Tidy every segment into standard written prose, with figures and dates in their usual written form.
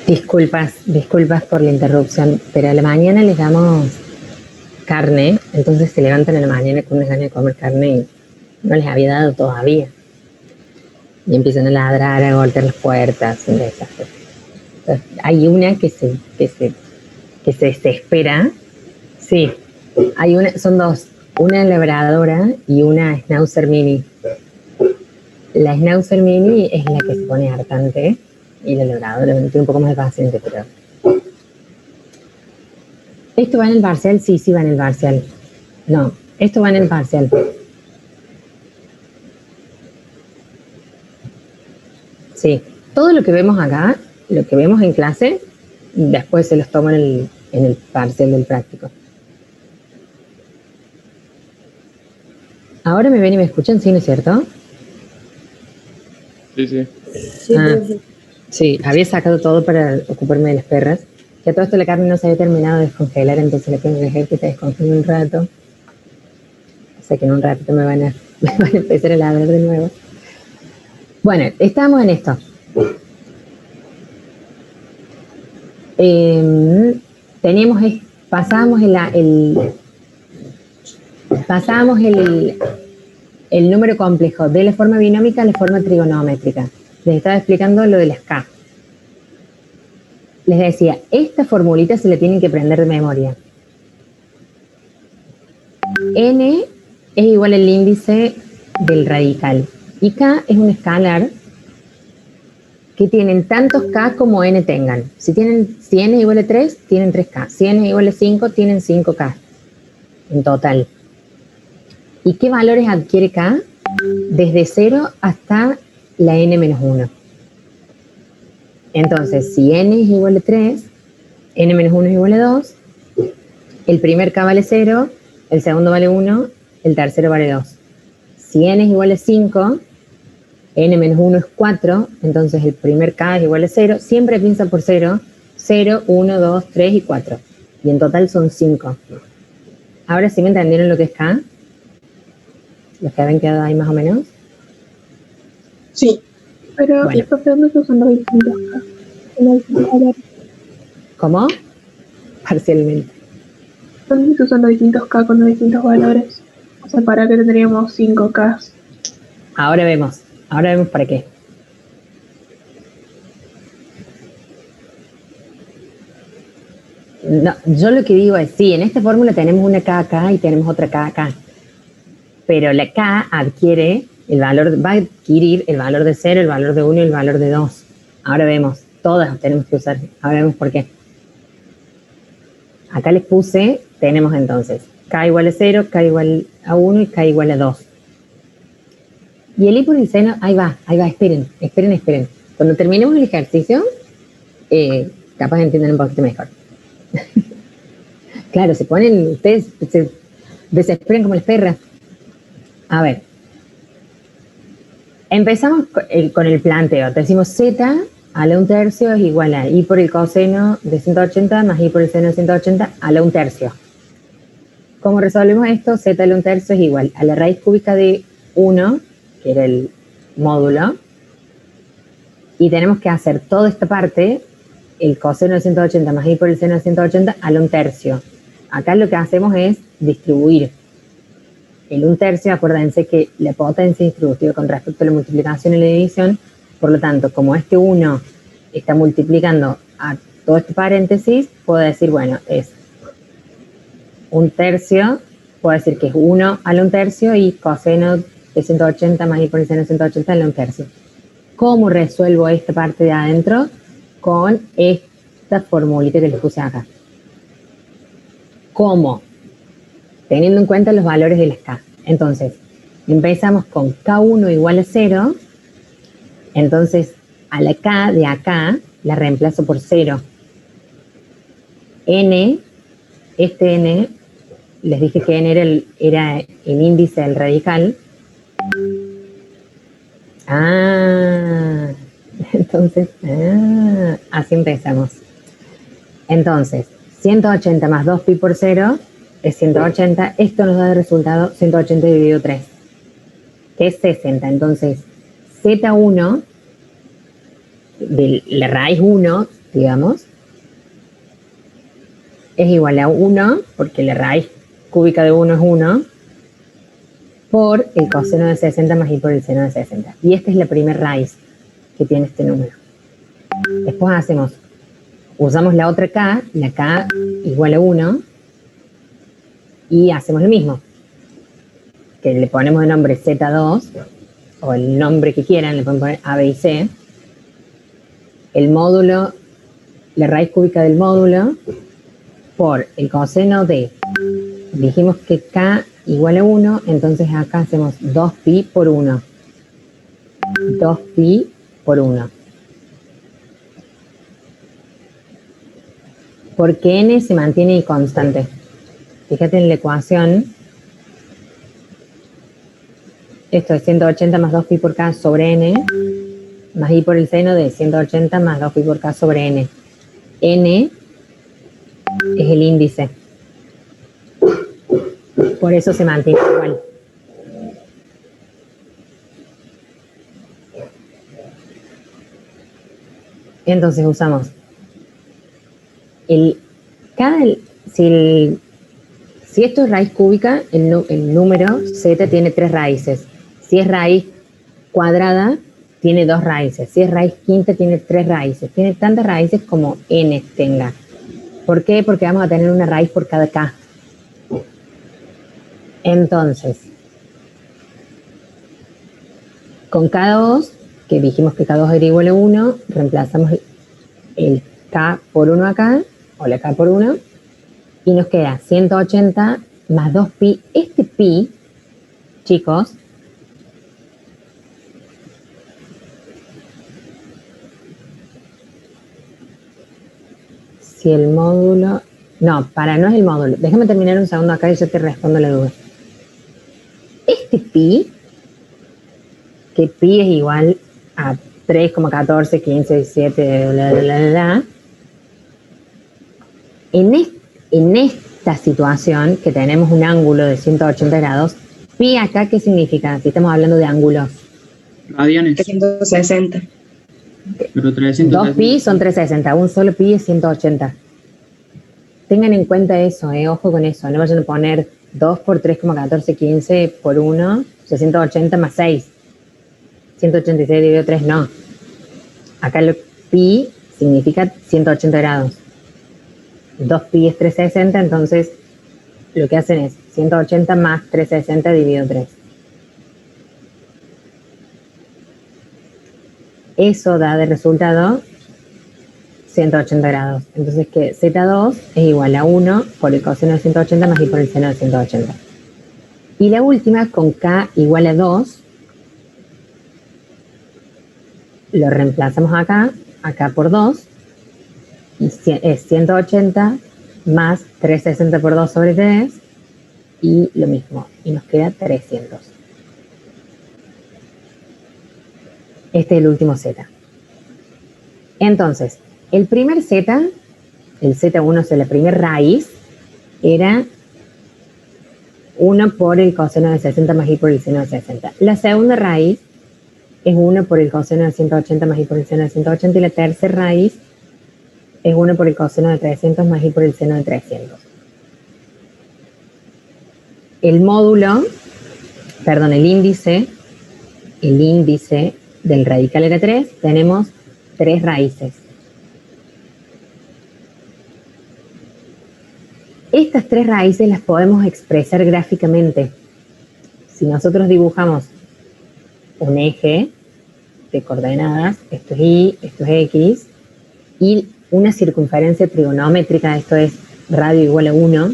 Disculpas por la interrupción, pero a la mañana les damos carne, entonces se levantan en la mañana con unas ganas de comer carne y no les había dado todavía. Y empiezan a ladrar, a golpear las puertas, un desastre. Entonces, hay una que se desespera. Sí, son dos, una labradora y una schnauzer mini. La schnauzer mini es la que se pone hartante y la labradora tiene un poco más de paciente, pero... ¿Esto va en el parcial? Sí, va en el parcial. No, esto va en el parcial. Sí, todo lo que vemos acá, lo que vemos en clase, después se los toma en el parcial del práctico. Ahora me ven y me escuchan, ¿sí, no es cierto? Sí. Sí, había sacado todo para ocuparme de las perras. Que a todo esto la carne no se había terminado de descongelar, entonces le tengo que dejar que se descongele un rato. O sea que en un ratito me van a empezar a ladrar de nuevo. Bueno, estamos en esto. Pasábamos el número complejo de la forma binómica a la forma trigonométrica. Les estaba explicando lo de las K. Les decía, esta formulita se la tienen que aprender de memoria. N es igual al índice del radical. Y K es un escalar que tienen tantos K como N tengan. Si N es igual a 3, tienen 3K. Si N es igual a 5, tienen 5K en total. ¿Y qué valores adquiere K? Desde 0 hasta la N-1. Entonces, si N es igual a 3, N-1 es igual a 2, el primer K vale 0, el segundo vale 1, el tercero vale 2. Si N es igual a 5, N-1 es 4, entonces el primer K es igual a 0. Siempre piensa por 0, 0, 1, 2, 3 y 4. Y en total son 5. Ahora sí me entendieron lo que es K. ¿Los que habían quedado ahí más o menos? Sí, pero bueno. ¿Y por qué no se usan los distintos K? ¿Cómo? Parcialmente. ¿Dónde se usan los distintos K con los distintos valores? O sea, ¿para qué tendríamos 5 K? Ahora vemos para qué. No, yo lo que digo es, sí, en esta fórmula tenemos una K acá y tenemos otra K acá. Pero la K va a adquirir el valor de 0, el valor de 1 y el valor de 2. Ahora vemos, todas tenemos que usar. Ahora vemos por qué. Acá les puse, tenemos entonces K igual a 0, K igual a 1 y K igual a 2. Y el I por el seno, ahí va, esperen. Cuando terminemos el ejercicio, capaz entienden un poquito mejor. Claro, ustedes se desesperan como las perras. A ver, empezamos con el planteo. Decimos Z a la 1/3 es igual a I por el coseno de 180 más I por el seno de 180 a la 1/3. ¿Cómo resolvemos esto? Z a la 1/3 es igual a la raíz cúbica de 1, que era el módulo, y tenemos que hacer toda esta parte, el coseno de 180 más I por el seno de 180 a la 1/3. Acá lo que hacemos es distribuir el 1/3, acuérdense que la potencia distributiva con respecto a la multiplicación y la división, por lo tanto, como este 1 está multiplicando a todo este paréntesis, puedo decir, bueno, es 1/3, puedo decir que es 1 a la 1/3 y coseno de 180 más I por el seno de 180 a la 1/3. ¿Cómo resuelvo esta parte de adentro? Con esta formulita que les puse acá. ¿Cómo? Teniendo en cuenta los valores de las K. Entonces, empezamos con K1 igual a 0. Entonces, a la K de acá la reemplazo por 0. N, este N, les dije que N era el índice del radical. Entonces, así empezamos. Entonces, 180 más 2pi por 0 es 180. Esto nos da de resultado 180 dividido 3, que es 60. Entonces, Z1 de la raíz 1, digamos, es igual a 1, porque la raíz cúbica de 1 es 1, por el coseno de 60 más i por el seno de 60. Y esta es la primera raíz que tiene este número. Después usamos la otra k, la k igual a 1, y hacemos lo mismo. Que le ponemos el nombre Z2, o el nombre que quieran, le pueden poner A, B y C. El módulo, la raíz cúbica del módulo, por el coseno de, dijimos que k igual a 1, entonces acá hacemos 2pi por 1. 2pi por 1. Porque n se mantiene constante. Fíjate en la ecuación. Esto es 180 más 2pi por k sobre n, más i por el seno de 180 más 2pi por k sobre n. N es el índice. Por eso se mantiene igual. Entonces usamos si esto es raíz cúbica, el número z tiene 3 raíces. Si es raíz cuadrada, tiene 2 raíces. Si es raíz quinta, tiene 3 raíces. Tiene tantas raíces como n tenga. ¿Por qué? Porque vamos a tener una raíz por cada k. Entonces, con K2, que dijimos que K2 era igual a 1, reemplazamos el K por 1 acá, o la K por 1, y nos queda 180 más 2pi. Este pi, chicos, si el módulo... No, no es el módulo. Déjame terminar un segundo acá y yo te respondo la duda. Este pi, que pi es igual a 3,14, 15, 17, bla, bla, bla, bla. En esta situación, que tenemos un ángulo de 180 grados, pi acá, ¿qué significa? Si estamos hablando de ángulos. Radianes. 360. Pero 360. 2 pi son 360, un solo pi es 180. Tengan en cuenta eso, ojo con eso. No vayan a poner 2 por 3,14, 15 por 1, 680 más 6. 186 dividido 3, no. Acá el pi significa 180 grados. 2 pi es 360, entonces lo que hacen es 180 más 360 dividido 3. Eso da de resultado 180 grados. Entonces que Z2 es igual a 1 por el coseno de 180 más i por el seno de 180. Y la última, con K igual a 2, lo reemplazamos acá por 2, y es 180 más 360 por 2 sobre 3, y lo mismo, y nos queda 300. Este es el último Z. Entonces, el primer Z, el Z1, o sea, la primera raíz, era 1 por el coseno de 60 más i por el seno de 60. La segunda raíz es 1 por el coseno de 180 más i por el seno de 180. Y la tercera raíz es 1 por el coseno de 300 más i por el seno de 300. El índice del radical era 3, tenemos 3 raíces. Estas 3 raíces las podemos expresar gráficamente. Si nosotros dibujamos un eje de coordenadas, esto es y, esto es x, y una circunferencia trigonométrica, esto es radio igual a 1,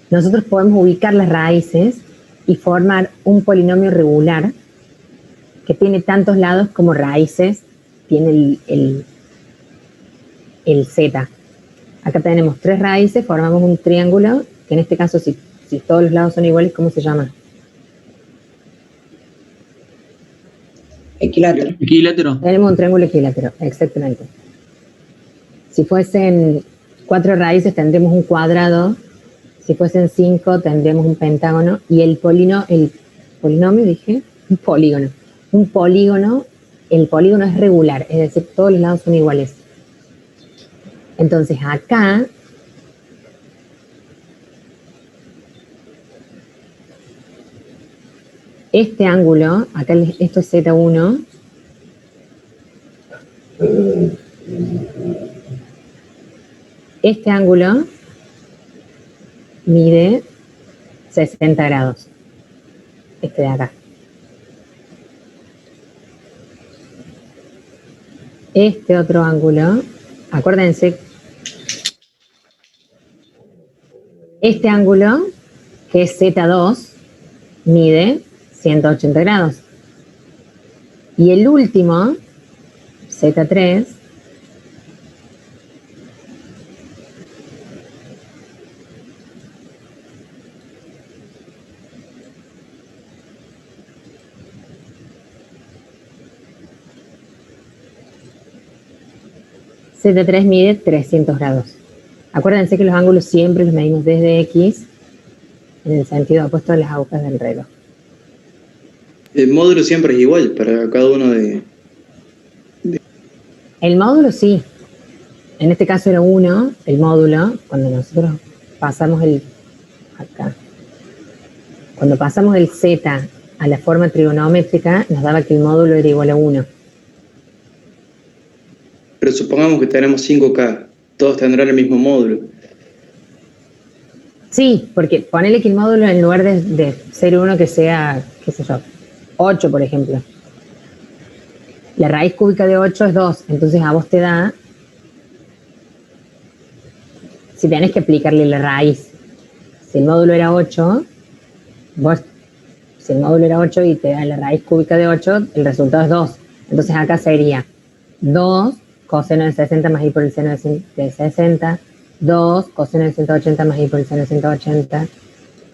nosotros podemos ubicar las raíces y formar un polinomio regular que tiene tantos lados como raíces tiene el z. Acá tenemos 3 raíces, formamos un triángulo, que en este caso, si todos los lados son iguales, ¿cómo se llama? Equilátero. Equilátero. Tenemos un triángulo equilátero, exactamente. Si fuesen 4 raíces, tendremos un cuadrado. Si fuesen 5, tendremos un pentágono. Y el polinomio, dije, un polígono. Un polígono el polígono es regular, es decir, todos los lados son iguales. Entonces acá este ángulo, acá esto es Z1, este ángulo mide 60 grados, este de acá. Este otro ángulo, acuérdense, este ángulo, que es Z2, mide 180 grados. Y el último, Z3, Z3 mide 300 grados. Acuérdense que los ángulos siempre los medimos desde X en el sentido opuesto a las agujas del reloj. El módulo siempre es igual para cada uno de... El módulo sí. En este caso era 1, el módulo, cuando nosotros pasamos acá, cuando pasamos el Z a la forma trigonométrica, nos daba que el módulo era igual a 1. Pero supongamos que tenemos 5K, todos tendrán el mismo módulo. Sí, porque ponele que el módulo en lugar de ser 1 que sea, qué sé yo, 8 por ejemplo. La raíz cúbica de 8 es 2, entonces a vos te da, si tenés que aplicarle la raíz, si el módulo era 8, si el módulo era 8 y te da la raíz cúbica de 8, el resultado es 2. Entonces acá sería 2 coseno de 60 más i por el seno de 60, 2 coseno de 180 más i por el seno de 180,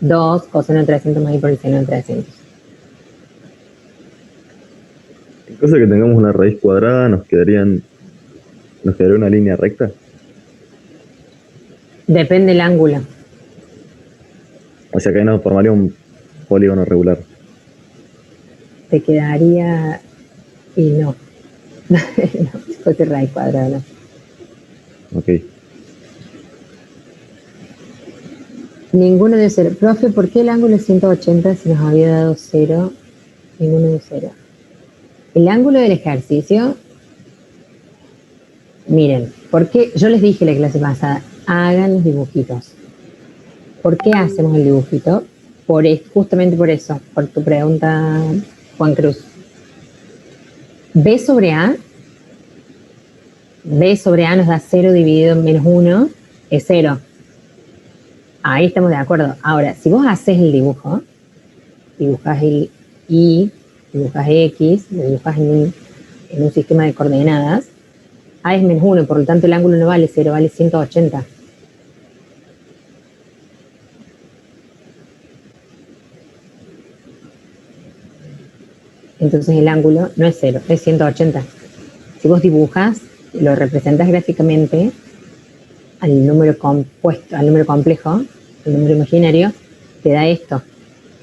2 coseno de 300 más i por el seno de 300. En caso de que tengamos una raíz cuadrada, nos quedaría una línea recta. Depende del ángulo. O sea que ahí nos formaría un polígono regular. Te quedaría... y no. No, si fuese raíz cuadrada, no. Ok. Ninguno de 0. Profe, ¿por qué el ángulo es 180 si nos había dado 0? Ninguno de 0. El ángulo del ejercicio, miren, porque yo les dije la clase pasada, hagan los dibujitos. ¿Por qué hacemos el dibujito? Justamente por eso, por tu pregunta, Juan Cruz. B sobre A nos da 0 dividido en menos 1, es 0. Ahí estamos de acuerdo. Ahora, si vos haces el dibujo, dibujas el Y, dibujas X, lo dibujas en un sistema de coordenadas, A es menos 1, por lo tanto el ángulo no vale 0, vale 180. Entonces el ángulo no es 0, es 180. Si vos dibujas, lo representas gráficamente al número compuesto, al número complejo, al número imaginario, te da esto.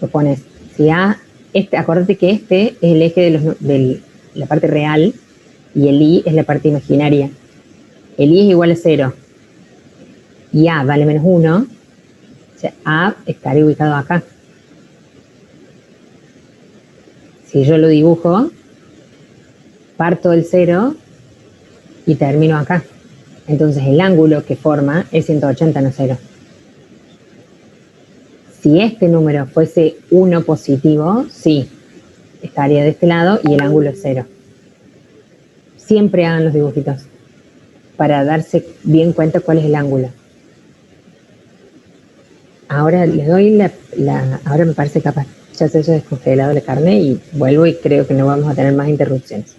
Lo pones, si A, acordate que este es el eje de la parte real y el Y es la parte imaginaria. El Y es igual a 0 y A vale menos 1, o sea, A estaría ubicado acá. Si yo lo dibujo, parto del 0 y termino acá. Entonces el ángulo que forma es 180, no 0. Si este número fuese 1 positivo, sí, estaría de este lado y el ángulo es 0. Siempre hagan los dibujitos para darse bien cuenta cuál es el ángulo. Ahora le doy ahora me parece capaz, ya se haya descongelado la carne y vuelvo y creo que no vamos a tener más interrupciones.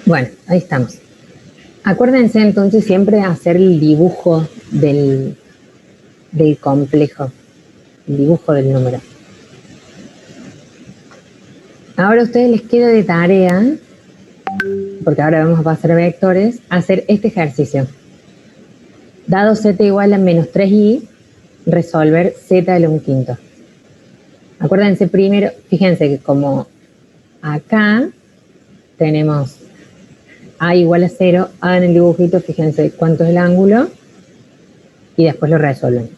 Bueno, ahí estamos. Acuérdense entonces siempre hacer el dibujo del complejo, el dibujo del número. Ahora a ustedes les queda de tarea, porque ahora vamos a pasar a vectores, hacer este ejercicio. Dado z igual a menos 3i, resolver z elevado a un quinto. Acuérdense primero, fíjense que como acá tenemos a igual a 0, hagan el dibujito, fíjense cuánto es el ángulo y después lo resuelven.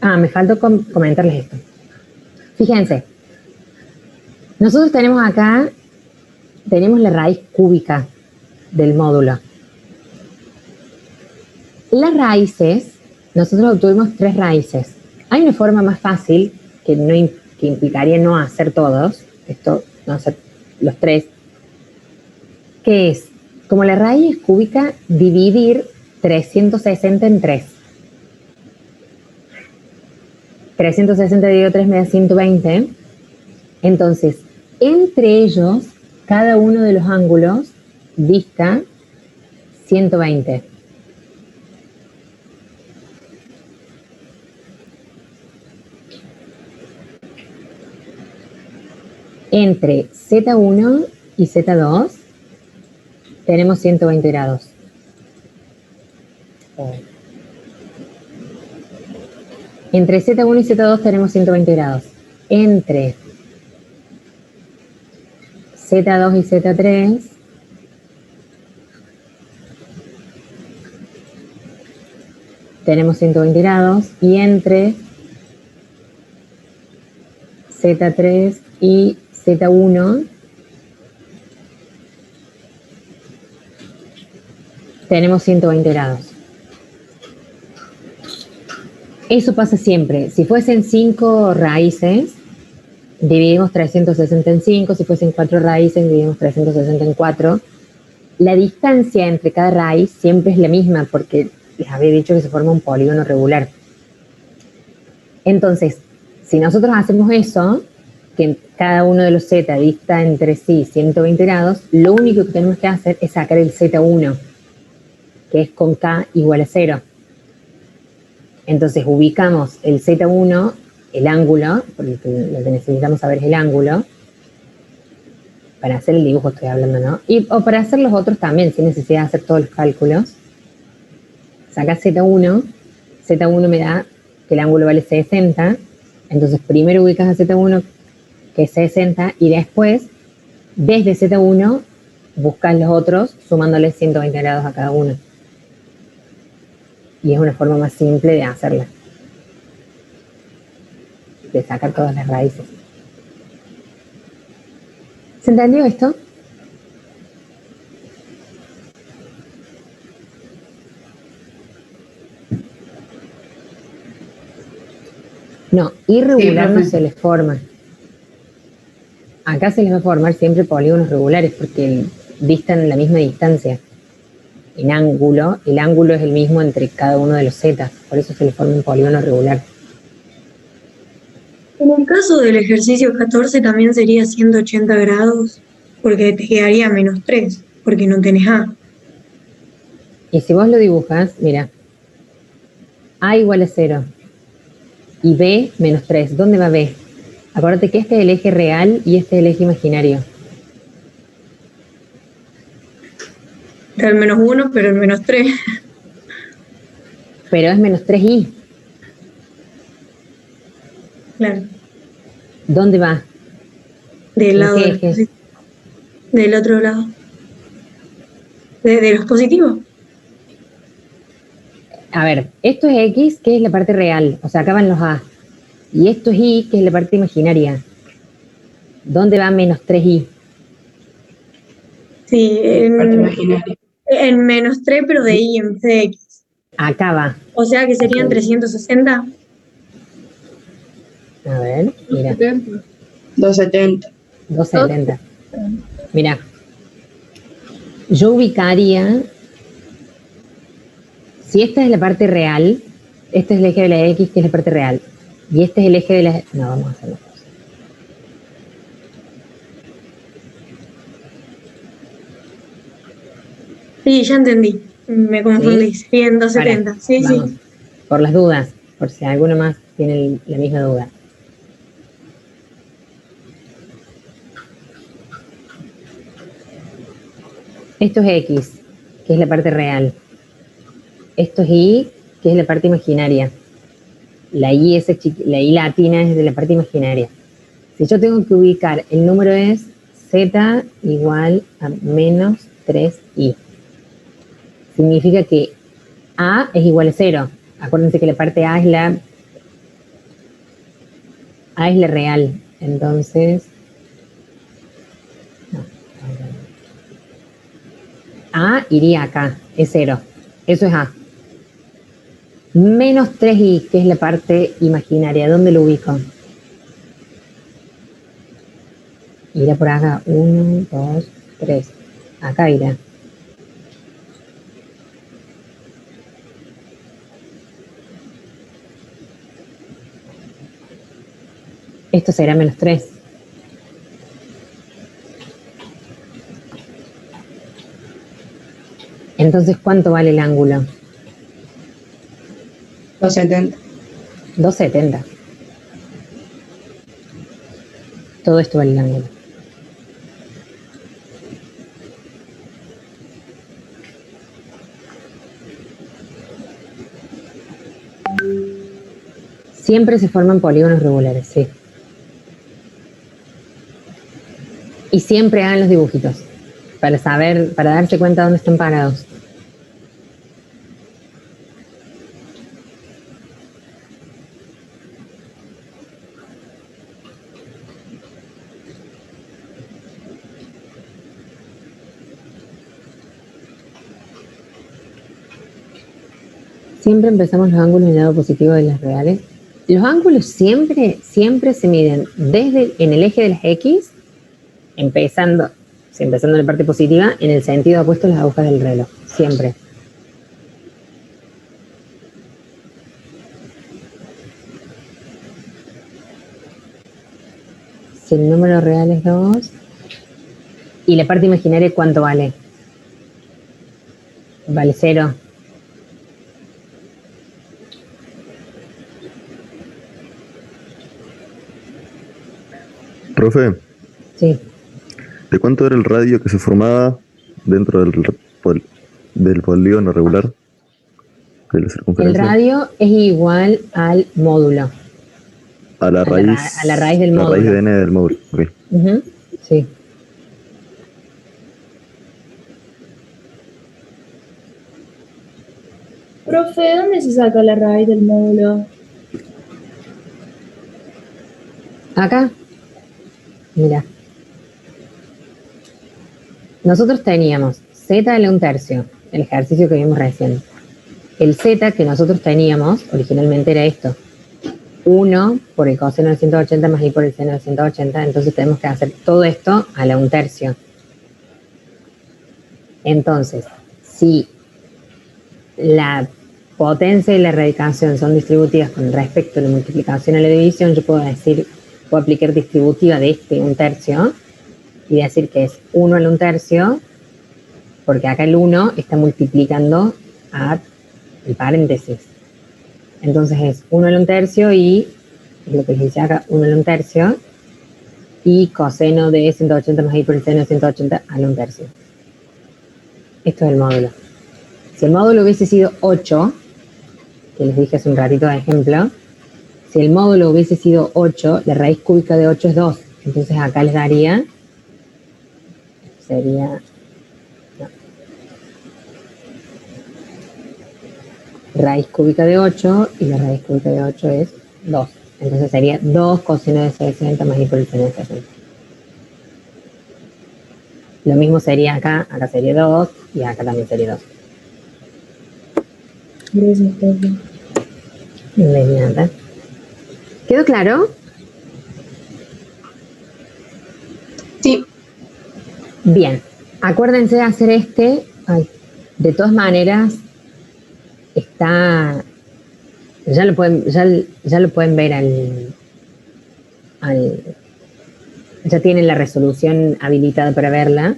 Me faltó comentarles esto. Fíjense, nosotros tenemos acá, tenemos la raíz cúbica del módulo. Las raíces, nosotros obtuvimos 3 raíces. Hay una forma más fácil que implicaría no hacer todos, no hacer los 3, que es, como la raíz cúbica, dividir 360 en 3. 360 dividido 3 me da 120. Entonces, entre ellos, cada uno de los ángulos dista 120. Entre Z1 y Z2 tenemos 120 grados. Entre Z1 y Z2 tenemos 120 grados. Entre Z2 y Z3 tenemos 120 grados. Y entre Z3 y Z1 tenemos 120 grados. Eso pasa siempre. Si fuesen 5 raíces, dividimos 360 en 5. Si fuesen 4 raíces, dividimos 360 en 4. La distancia entre cada raíz siempre es la misma, porque les había dicho que se forma un polígono regular. Entonces, si nosotros hacemos eso, que cada uno de los z dista entre sí 120 grados, lo único que tenemos que hacer es sacar el z1, que es con k igual a 0. Entonces ubicamos el z1, el ángulo, porque lo que necesitamos saber es el ángulo, para hacer el dibujo estoy hablando, ¿no? O para hacer los otros también, sin necesidad de hacer todos los cálculos. Saca z1, z1 me da que el ángulo vale 60, entonces primero ubicas a z1, que es 60, y después, desde z1, buscas los otros, sumándole 120 grados a cada uno. Y es una forma más simple de hacerla. De sacar todas las raíces. ¿Se entendió esto? No, irregular no se les forma. Acá se les va a formar siempre polígonos regulares porque distan la misma distancia. En ángulo, el ángulo es el mismo entre cada uno de los zetas, por eso se les forma un polígono regular. En el caso del ejercicio 14 también sería 180 grados, porque te quedaría menos 3, porque no tenés A. Y si vos lo dibujas, mira, A igual a 0 y B menos 3, ¿dónde va B? Acuérdate que este es el eje real y este es el eje imaginario. Está el menos 1, pero el menos 3. Pero es menos 3i. Claro. ¿Dónde va? Del lado del eje. Del otro lado. De los positivos. A ver, esto es X, que es la parte real, o sea, acá van los A. Y esto es Y, que es la parte imaginaria. ¿Dónde va menos 3i? Sí, en menos 3, pero de Y en vez de X. Acá va. O sea que serían 360. A ver, mira. 270. 270. Mira. Yo ubicaría, si esta es la parte real, este es el eje de la X, que es la parte real. Y este es el eje de la... No, vamos a hacerlo. Sí, ya entendí. Me confundí. ¿Sí? Bien, 270. Sí, Vamos. sí. Por las dudas, por si alguno más tiene la misma duda. Esto es X, que es la parte real. Esto es Y, que es la parte imaginaria. La I latina es de la parte imaginaria. Si yo tengo que ubicar, el número es Z igual a menos 3I. Significa que A es igual a 0. Acuérdense que la parte A es la real. Entonces, no. A iría acá, es 0. Eso es A. Menos 3i, que es la parte imaginaria. ¿Dónde lo ubico? Irá por acá. 1, 2, 3. Acá irá. Esto será menos 3. Entonces, ¿cuánto vale el ángulo? 270. 270. Todo esto vale el ángulo. Siempre se forman polígonos regulares, sí. Y siempre hagan los dibujitos para saber, para darse cuenta dónde están parados. Siempre empezamos los ángulos en el lado positivo de las reales. Los ángulos siempre se miden desde en el eje de las X, empezando en la parte positiva, en el sentido opuesto a las agujas del reloj. Siempre. Si el número real es 2, ¿y la parte imaginaria cuánto vale? Vale 0. Profe, Sí. ¿de cuánto era el radio que se formaba dentro del polígono regular de la El circunferencia? radio es igual al módulo. A la raíz, a la raíz del la módulo. raíz de n del módulo. Ok. Uh-huh. Sí. Profe, ¿dónde se saca la raíz del módulo? Acá. Mira. Nosotros teníamos z a la 1/3, el ejercicio que vimos recién. El z que nosotros teníamos originalmente era esto. 1 por el coseno de 180 más i por el seno de 180. Entonces tenemos que hacer todo esto a la 1/3. Entonces, si la potencia y la radicación son distributivas con respecto a la multiplicación a la división, yo puedo aplicar distributiva de este 1/3 y decir que es 1 a la 1/3, porque acá el 1 está multiplicando a el paréntesis. Entonces es 1 a la 1/3 y es lo que les dice acá, 1 a la 1/3 y coseno de 180 más i por el seno de 180 a la 1/3. Esto es el módulo. Si el módulo hubiese sido 8, que les dije hace un ratito de ejemplo, si el módulo hubiese sido 8, la raíz cúbica de 8 es 2. Entonces acá les daría, sería, no, raíz cúbica de 8 y la raíz cúbica de 8 es 2. Entonces sería 2 coseno de 60 más i por el seno de 60. Lo mismo sería acá sería 2 y acá también sería 2. Gracias, profe. De nada. ¿Quedó claro? Sí. Bien. Acuérdense de hacer de todas maneras, está. Ya lo pueden ver ya tienen la resolución habilitada para verla.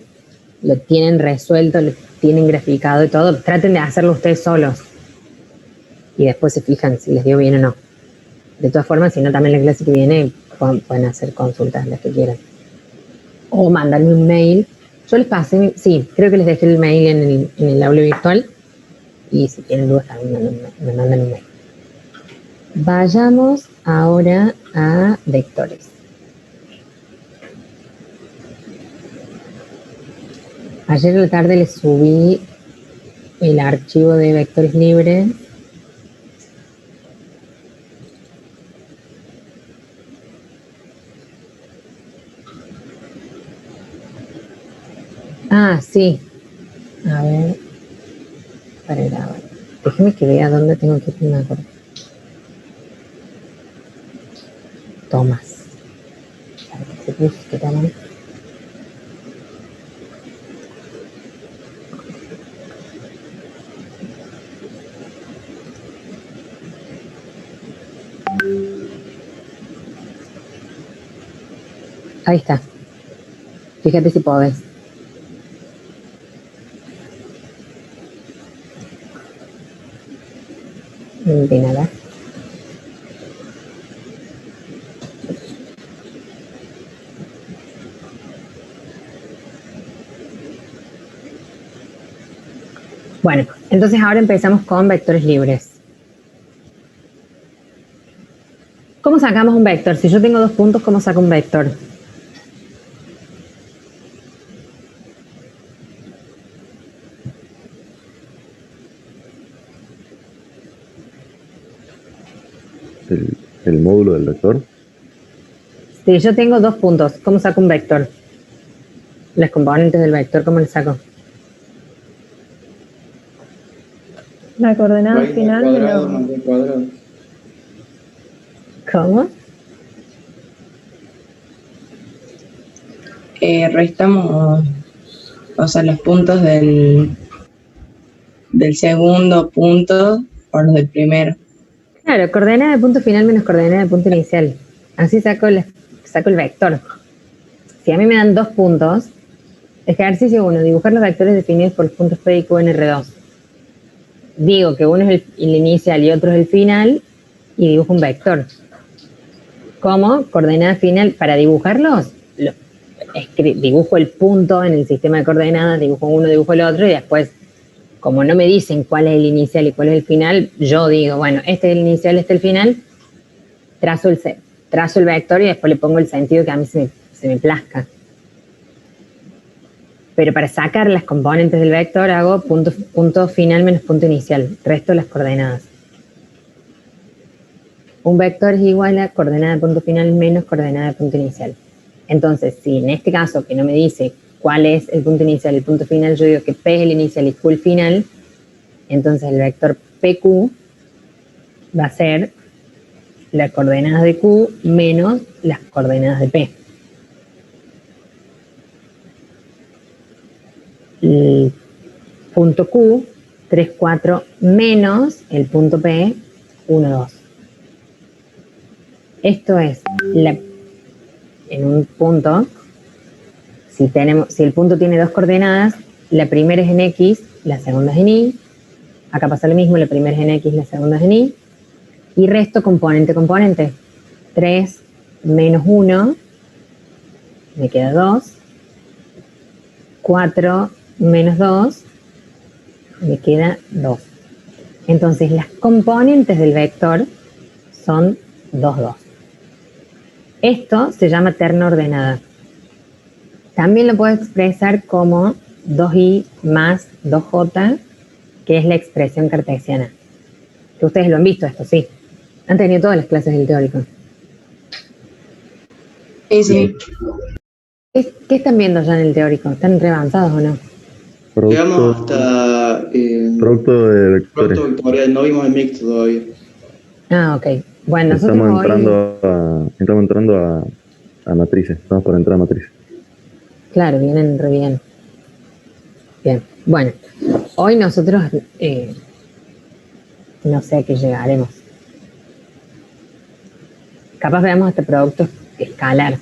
Lo tienen resuelto, lo tienen graficado y todo, traten de hacerlo ustedes solos. Y después se fijan si les dio bien o no. De todas formas, si no, también la clase que viene pueden hacer consultas las que quieran. O mandarme un mail. Yo les pasé, sí, creo que les dejé el mail en el aula virtual. Y si tienen dudas también me mandan un mail. Vayamos ahora a vectores. Ayer a la tarde les subí el archivo de vectores libres. Ah, sí. A ver. Para grabar. Déjeme que vea dónde tengo que ir, no me acuerdo. Tomás. Para que se puso que toman. Ahí está. Fíjate si podés. De nada. Bueno, entonces ahora empezamos con vectores libres. ¿Cómo sacamos un vector? Si yo tengo 2 puntos, ¿cómo saco un vector? El módulo del vector. Si yo tengo 2 puntos, ¿cómo saco un vector? Las componentes del vector, ¿cómo les saco? La coordenada Raíz del final cuadrado menos. más b cuadrado. ¿Cómo? Restamos, o sea, los puntos del segundo punto por los del primero. Claro, coordenada de punto final menos coordenada de punto inicial. Así saco el vector. Si a mí me dan 2 puntos, ejercicio 1, dibujar los vectores definidos por los puntos P y Q en R2. Digo que uno es el inicial y otro es el final y dibujo un vector. ¿Cómo? Coordenada final. Para dibujarlos, dibujo el punto en el sistema de coordenadas, dibujo uno, dibujo el otro y después, como no me dicen cuál es el inicial y cuál es el final, yo digo, bueno, este es el inicial, este es el final, trazo el vector y después le pongo el sentido que a mí se me plazca. Pero para sacar las componentes del vector hago punto final menos punto inicial, resto las coordenadas. Un vector es igual a coordenada de punto final menos coordenada de punto inicial. Entonces, si en este caso que no me dice cuál es el punto inicial y el punto final, yo digo que P es el inicial y Q el final, entonces el vector PQ va a ser las coordenadas de Q menos las coordenadas de P. El punto Q, 3, 4, menos el punto P, 1, 2. Esto es, en un punto, si el punto tiene 2 coordenadas, la primera es en X, la segunda es en Y. Acá pasa lo mismo, la primera es en X, la segunda es en Y. Y resto componente. 3 menos 1, me queda 2. 4 menos 2, me queda 2. Entonces las componentes del vector son 2, 2. Esto se llama terna ordenada. También lo puedo expresar como 2i más 2j, que es la expresión cartesiana. Que ustedes lo han visto esto, sí. Han tenido todas las clases del teórico. Sí. ¿Qué están viendo ya en el teórico? ¿Están re avanzados o no? Llegamos hasta Producto de vectores. producto vectorial, no vimos el mixto todavía. Ah, ok. Bueno, nosotros Estamos entrando a matrices. Estamos por entrar a matrices. Claro, vienen re bien. Bien, bueno, hoy nosotros no sé a qué llegaremos. Capaz veamos este producto escalar.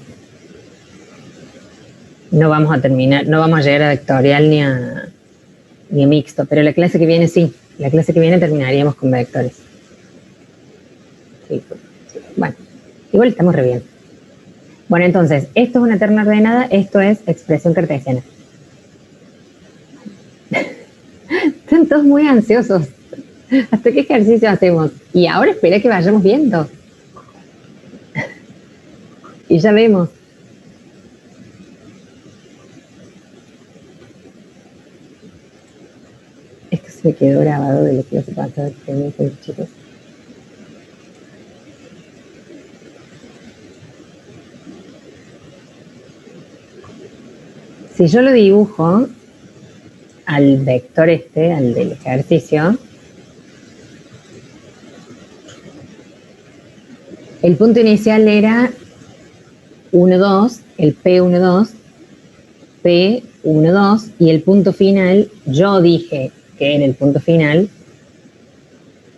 No vamos a terminar, no vamos a llegar a vectorial ni mixto, pero la clase que viene sí. La clase que viene terminaríamos con vectores. Sí, sí. Bueno, igual estamos re bien. Bueno, entonces, esto es una terna ordenada, esto es expresión cartesiana. Están todos muy ansiosos. ¿Hasta qué ejercicio hacemos? Y ahora espera que vayamos viendo. Y ya vemos. Esto se me quedó grabado de lo que se pasa con los chicos. Si yo lo dibujo al vector al del ejercicio, el punto inicial era 1, 2, el P1, 2, P1, 2, y el punto final, yo dije que era el punto final,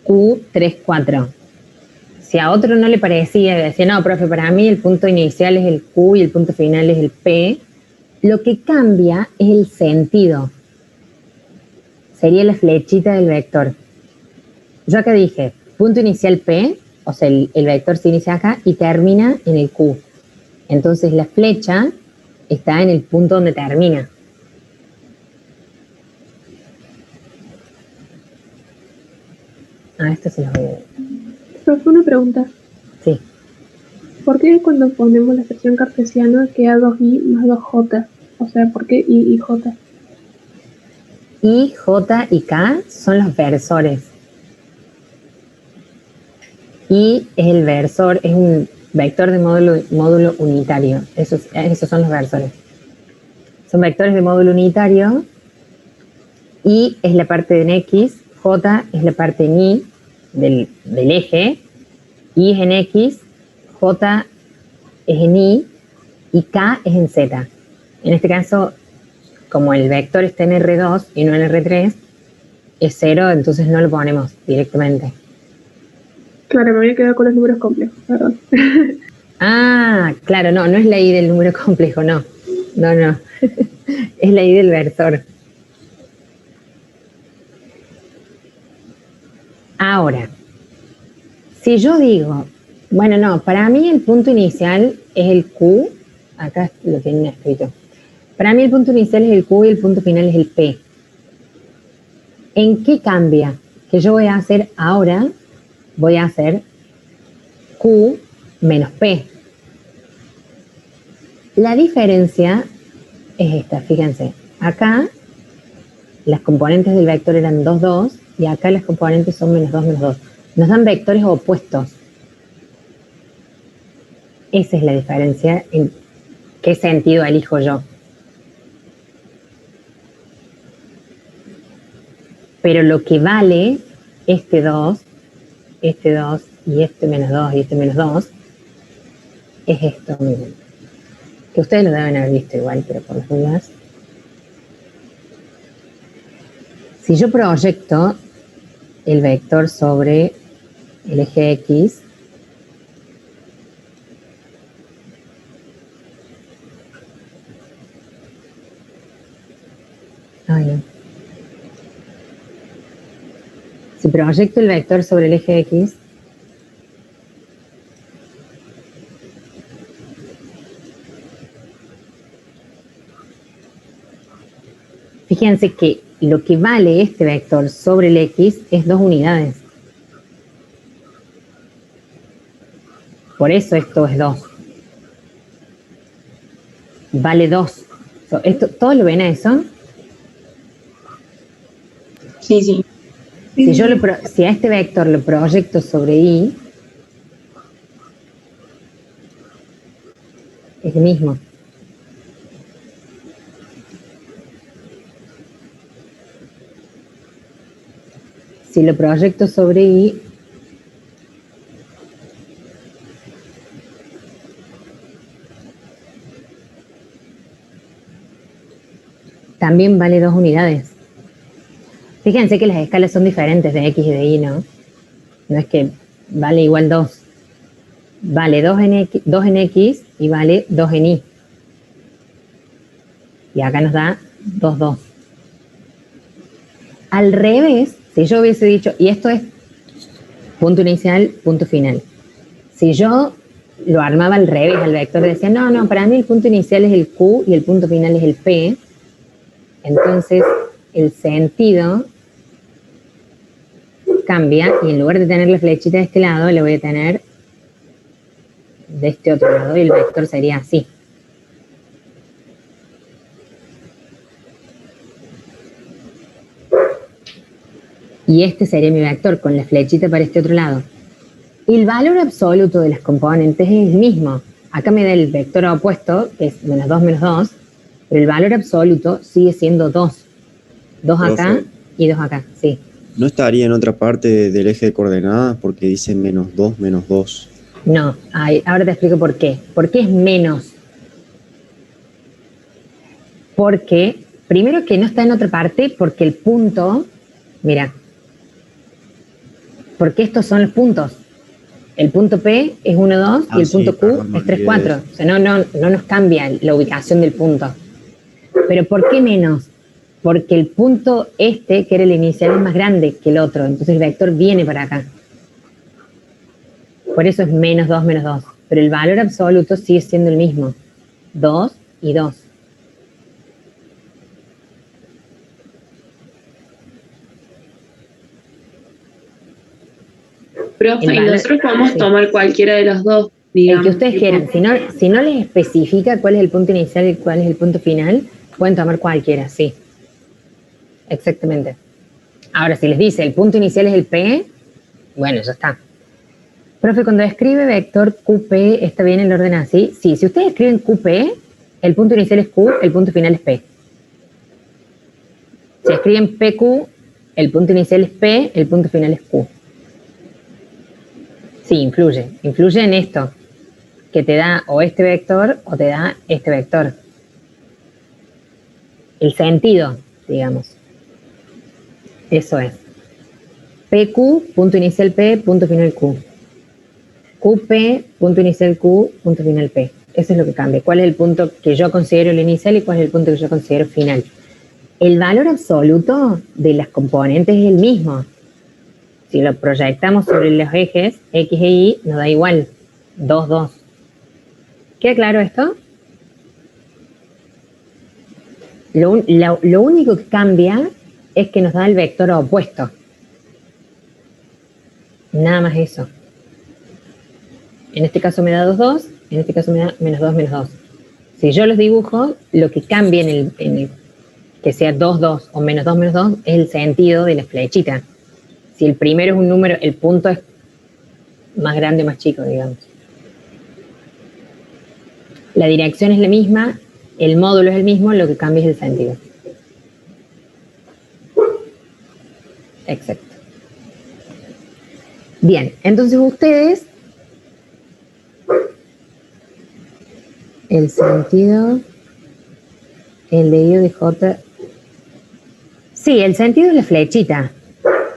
Q3, 4. Si a otro no le parecía, decía, no, profe, para mí el punto inicial es el Q y el punto final es el P, lo que cambia es el sentido. Sería la flechita del vector. Yo acá dije, punto inicial P, o sea, el vector se inicia acá y termina en el Q. Entonces la flecha está en el punto donde termina. Esto se los voy a ver. Profe, una pregunta. Sí. ¿Por qué cuando ponemos la expresión cartesiana queda 2i más 2j? O sea, ¿por qué i y j? I, J y K son los versores. I es el versor, es un vector de módulo unitario. Esos son los versores. Son vectores de módulo unitario. I es la parte en X, J es la parte en Y del eje, I es en X, J es en Y y K es en Z. En este caso, como el vector está en R2 y no en R3, es 0, entonces no lo ponemos directamente. Claro, me había quedado con los números complejos, perdón. Claro, no es la I del número complejo, no. No. Es la I del versor. Ahora, si yo digo, bueno, no, para mí el punto inicial es el Q, acá lo tienen escrito. Para mí el punto inicial es el Q y el punto final es el P. ¿En qué cambia? Que yo voy a hacer ahora, voy a hacer Q menos P. La diferencia es esta, fíjense. Acá las componentes del vector eran 2, 2 y acá las componentes son menos 2, menos 2. Nos dan vectores opuestos. Esa es la diferencia en qué sentido elijo yo. Pero lo que vale este 2 y este menos 2 y este menos 2 es esto, miren. Que ustedes lo deben haber visto igual, pero por las dudas. Si yo proyecto el vector sobre el eje X, si proyecto el vector sobre el eje X, fíjense que lo que vale este vector sobre el X es 2 unidades. Por eso esto es 2. Vale 2. ¿Todos lo ven a eso? Sí. Si a este vector lo proyecto sobre Y, es el mismo. Si lo proyecto sobre Y, también vale 2 unidades. Fíjense que las escalas son diferentes de X y de Y, ¿no? No es que vale igual 2. Vale 2 en X y vale 2 en Y. Y acá nos da 2, 2. Al revés, si yo hubiese dicho, y esto es punto inicial, punto final. Si yo lo armaba al revés, al vector, decía, no, para mí el punto inicial es el Q y el punto final es el P, entonces el sentido cambia y en lugar de tener la flechita de este lado, le voy a tener de este otro lado y el vector sería así. Y este sería mi vector con la flechita para este otro lado. El valor absoluto de las componentes es el mismo. Acá me da el vector opuesto, que es menos 2, menos 2, pero el valor absoluto sigue siendo 2. 2 acá y 2 acá, sí. ¿No estaría en otra parte del eje de coordenadas porque dice menos 2, menos 2? No, ahora te explico por qué. ¿Por qué es menos? Porque, primero que no está en otra parte, porque el punto, mira, porque estos son los puntos. El punto P es 1, 2 y el punto Q es 3, 4. O sea, no nos cambia la ubicación del punto. ¿Pero por qué menos? Porque el punto este, que era el inicial, es más grande que el otro. Entonces el vector viene para acá. Por eso es menos 2, menos 2. Pero el valor absoluto sigue siendo el mismo. 2 y 2. Profe, y nosotros podemos tomar cualquiera de los dos, digamos. El que ustedes quieran. Si no les especifica cuál es el punto inicial y cuál es el punto final, pueden tomar cualquiera, sí. Exactamente. Ahora, si les dice el punto inicial es el P, bueno, ya está. Profe, cuando escribe vector QP, ¿está bien el orden así? Sí, si ustedes escriben QP, el punto inicial es Q, el punto final es P. Si escriben PQ, el punto inicial es P, el punto final es Q. Sí, influye en esto, que te da o este vector o te da este vector. El sentido, digamos. Eso es. PQ, punto inicial P, punto final Q. QP, punto inicial Q, punto final P. Eso es lo que cambia. ¿Cuál es el punto que yo considero el inicial y cuál es el punto que yo considero final? El valor absoluto de las componentes es el mismo. Si lo proyectamos sobre los ejes X e Y, nos da igual. 2, 2. ¿Queda claro esto? Lo único que cambia es que nos da el vector opuesto. Nada más eso. En este caso me da 2, 2. En este caso me da menos 2, menos 2. Si yo los dibujo, lo que cambia en el que sea 2, 2 o menos 2, menos 2 es el sentido de la flechita. Si el primero es un número, el punto es más grande o más chico, digamos. La dirección es la misma, el módulo es el mismo, lo que cambia es el sentido. Exacto. Bien, entonces ustedes, el sentido, el de I o de J, sí, el sentido es la flechita.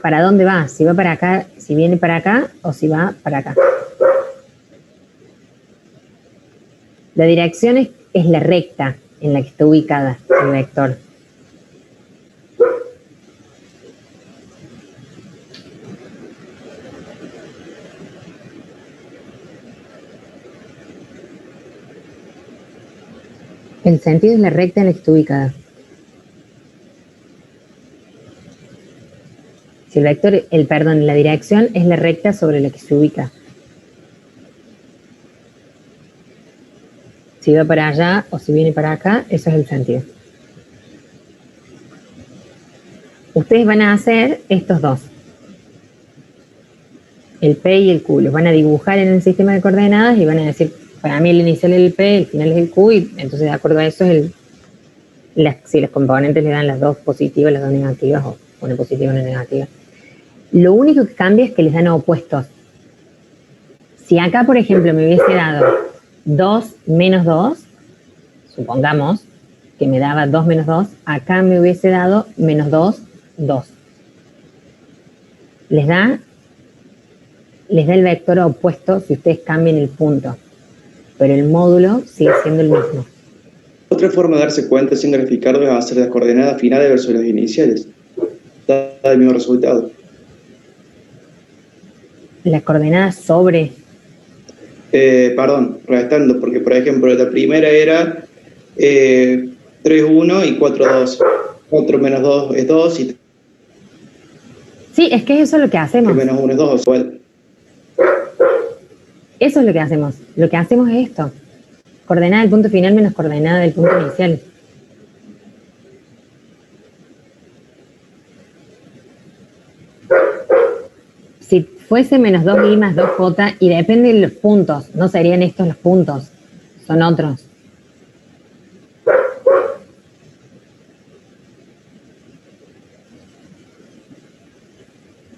¿Para dónde va? Si va para acá, si viene para acá o si va para acá. La dirección es la recta en la que está ubicada el vector. El sentido es la recta en la que está ubicada. Si el vector, la dirección es la recta sobre la que se ubica. Si va para allá o si viene para acá, eso es el sentido. Ustedes van a hacer estos dos. El P y el Q. Los van a dibujar en el sistema de coordenadas y van a decir, para mí el inicial es el P, el final es el Q, y entonces de acuerdo a eso es si los componentes le dan las dos positivas, las dos negativas, o una positiva o una negativa. Lo único que cambia es que les dan opuestos. Si acá, por ejemplo, me hubiese dado 2 menos 2, supongamos que me daba 2 menos 2, acá me hubiese dado menos 2, 2. Les da el vector opuesto si ustedes cambian el punto, pero el módulo sigue siendo el mismo. Otra forma de darse cuenta sin graficarlo es hacer las coordenadas finales versus las iniciales. el mismo resultado. Las coordenadas sobre. Perdón, restando, porque por ejemplo la primera era 3, 1 y 4, 2. 4 menos 2 es 2 y Sí, es que eso es lo que 3 hacemos. menos 1 es 2, igual. Eso es lo que hacemos. Lo que hacemos es esto. Coordenada del punto final menos coordenada del punto inicial. Si fuese menos 2i más 2j, y depende de los puntos, no serían estos los puntos, son otros.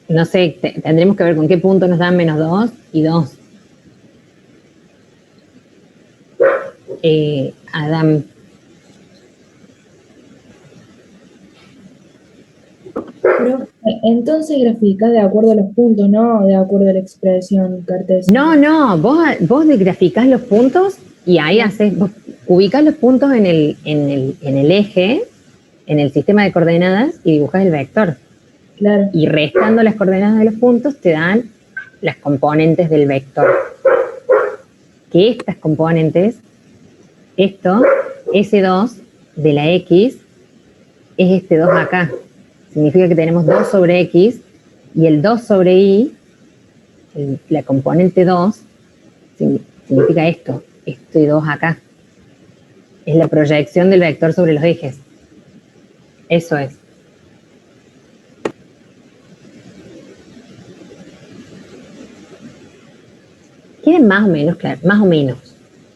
No sé, tendremos que ver con qué punto nos dan menos 2 y 2. Adam. Pero entonces grafica de acuerdo a los puntos, no de acuerdo a la expresión cartesiana. No, vos graficás los puntos y ahí vos ubicás los puntos en el eje, en el sistema de coordenadas y dibujás el vector. Claro. Y restando las coordenadas de los puntos te dan las componentes del vector. Que estas componentes, esto, S2 de la X, es este 2 acá. Significa que tenemos 2 sobre X y el 2 sobre Y, la componente 2, significa esto, este 2 acá. Es la proyección del vector sobre los ejes. Eso es. Queda más o menos claro, más o menos.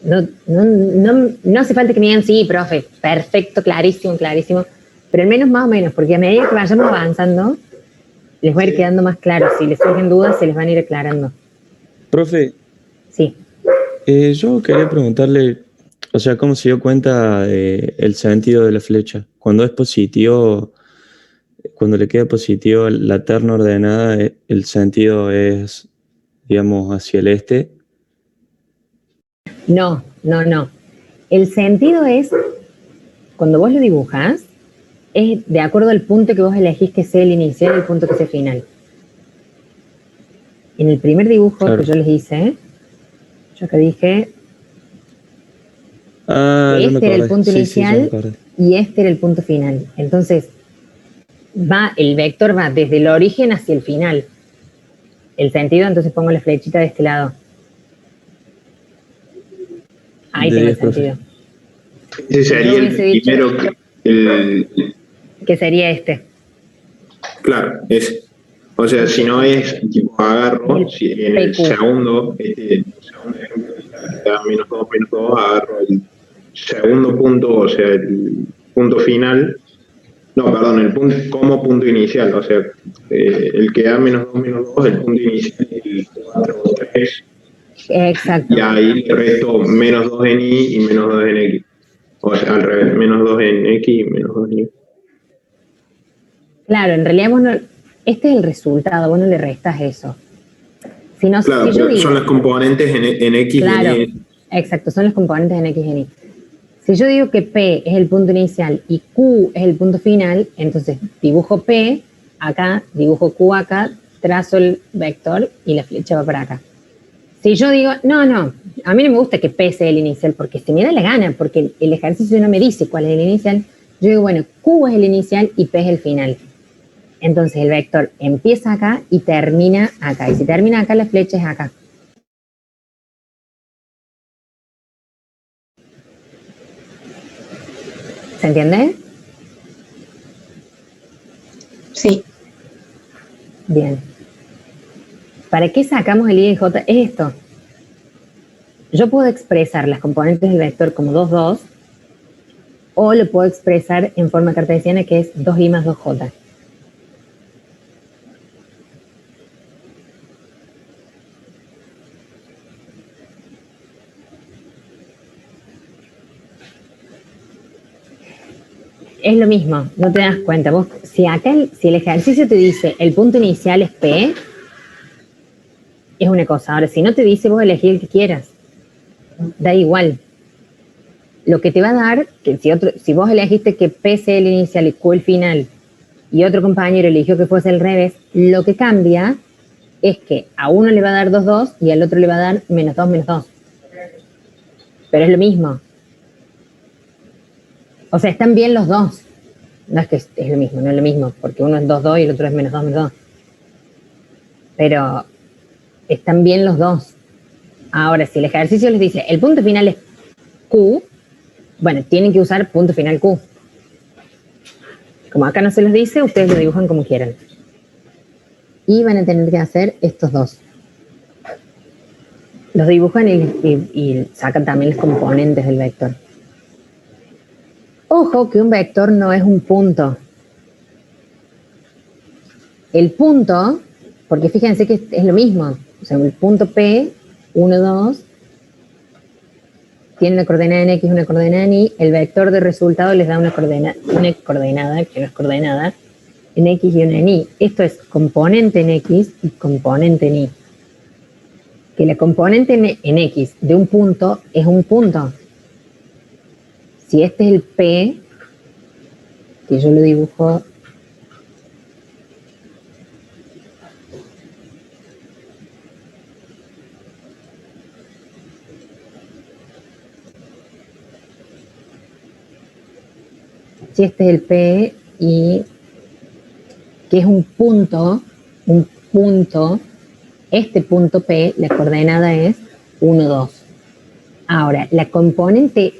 No hace falta que me digan, sí, profe, perfecto, clarísimo, clarísimo. Pero al menos más o menos, porque a medida que vayamos avanzando, les va a ir quedando más claro. Si les surgen dudas, se les van a ir aclarando. Profe. Sí. Yo quería preguntarle, o sea, ¿cómo se dio cuenta el sentido de la flecha? Cuando es positivo, cuando le queda positivo la terna ordenada, el sentido es, digamos, hacia el este. No. El sentido es, cuando vos lo dibujas, es de acuerdo al punto que vos elegís que sea el inicial y el punto que sea final. En el primer dibujo que yo les hice, yo que dije, este era el punto inicial y este era el punto final. Entonces, el vector va desde el origen hacia el final. El sentido, entonces pongo la flechita de este lado. Ahí tengo el sentido. Ese sería el primero que sería este. Claro, ese. O sea, si no es tipo agarro, si en el segundo ejemplo está menos 2, agarro el segundo punto, o sea, el punto final. No, perdón, el punto como punto inicial, o sea, el que da menos 2, el punto inicial, el 4 o 3. Exacto. Y ahí le resto menos 2 en Y y menos 2 en X. O sea, al revés, menos 2 en X y menos 2 en Y. Claro, en realidad vos no, este es el resultado, vos no le restas eso. Claro, si yo digo, son las componentes en X claro, y en Y. Exacto, son los componentes en X y en Y. Si yo digo que P es el punto inicial y Q es el punto final, entonces dibujo P acá, dibujo Q acá, trazo el vector y la flecha va para acá. Si yo digo, no, a mí no me gusta que P sea el inicial porque se me da la gana, porque el ejercicio no me dice cuál es el inicial, yo digo, bueno, Q es el inicial y P es el final. Entonces el vector empieza acá y termina acá. Y si termina acá, la flecha es acá. ¿Se entiende? Sí. Bien. ¿Para qué sacamos el I y el J? Es esto. Yo puedo expresar las componentes del vector como 2, 2, o lo puedo expresar en forma cartesiana, que es 2i más 2j. Es lo mismo, no te das cuenta. Vos, si el ejercicio te dice el punto inicial es P, es una cosa. Ahora, si no te dice, vos elegí el que quieras. Da igual. Lo que te va a dar, que si vos elegiste que P sea el inicial y Q el final, y otro compañero eligió que fuese al revés, lo que cambia es que a uno le va a dar 2, 2 y al otro le va a dar -2, -2. Pero es lo mismo. O sea, están bien los dos. No es que es lo mismo, no es lo mismo, porque uno es 2, 2 y el otro es -2, -2. Pero están bien los dos. Ahora, si el ejercicio les dice, el punto final es Q, bueno, tienen que usar punto final Q. Como acá no se los dice, ustedes lo dibujan como quieran. Y van a tener que hacer estos dos. Los dibujan y sacan también los componentes del vector. Ojo que un vector no es un punto. El punto, porque fíjense que es lo mismo. O sea, el punto P, 1, 2, tiene una coordenada en X, una coordenada en Y. El vector de resultado les da una coordenada, que no es coordenada, en X y una en Y. Esto es componente en X y componente en Y. Que la componente en X de un punto es un punto. Si este es el P, que yo lo dibujo si este es el P y que es un punto, este punto P, la coordenada es 1, 2. Ahora, la componente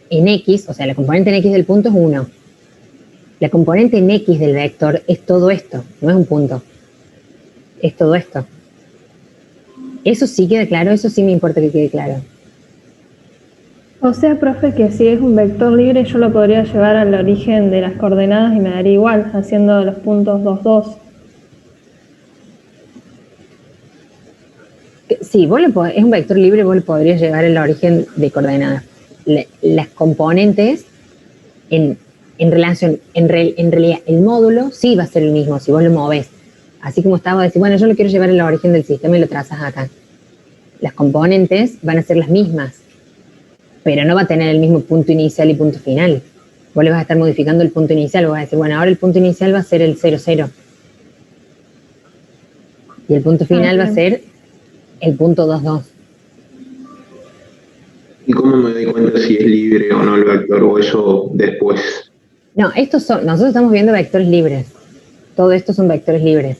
en X, o sea, la componente en X del punto es 1. La componente en X del vector es todo esto, no es un punto. Es todo esto. ¿Eso sí queda claro? Eso sí me importa que quede claro. O sea, profe, que si es un vector libre yo lo podría llevar al origen de las coordenadas y me daría igual, haciendo los puntos 2, 2. Sí, es un vector libre, vos lo podrías llevar al origen de coordenadas. Las componentes en relación, en realidad el módulo sí va a ser el mismo si vos lo movés. Así como estaba, decir, bueno, yo lo quiero llevar al origen del sistema y lo trazas acá. Las componentes van a ser las mismas, pero no va a tener el mismo punto inicial y punto final. Vos le vas a estar modificando el punto inicial, vos vas a decir, bueno, ahora el punto inicial va a ser el 0, 0. Y el punto final va a ser el punto 2, 2. ¿Y cómo me doy cuenta si es libre o no el vector o eso después? No, nosotros estamos viendo vectores libres. Todo esto son vectores libres.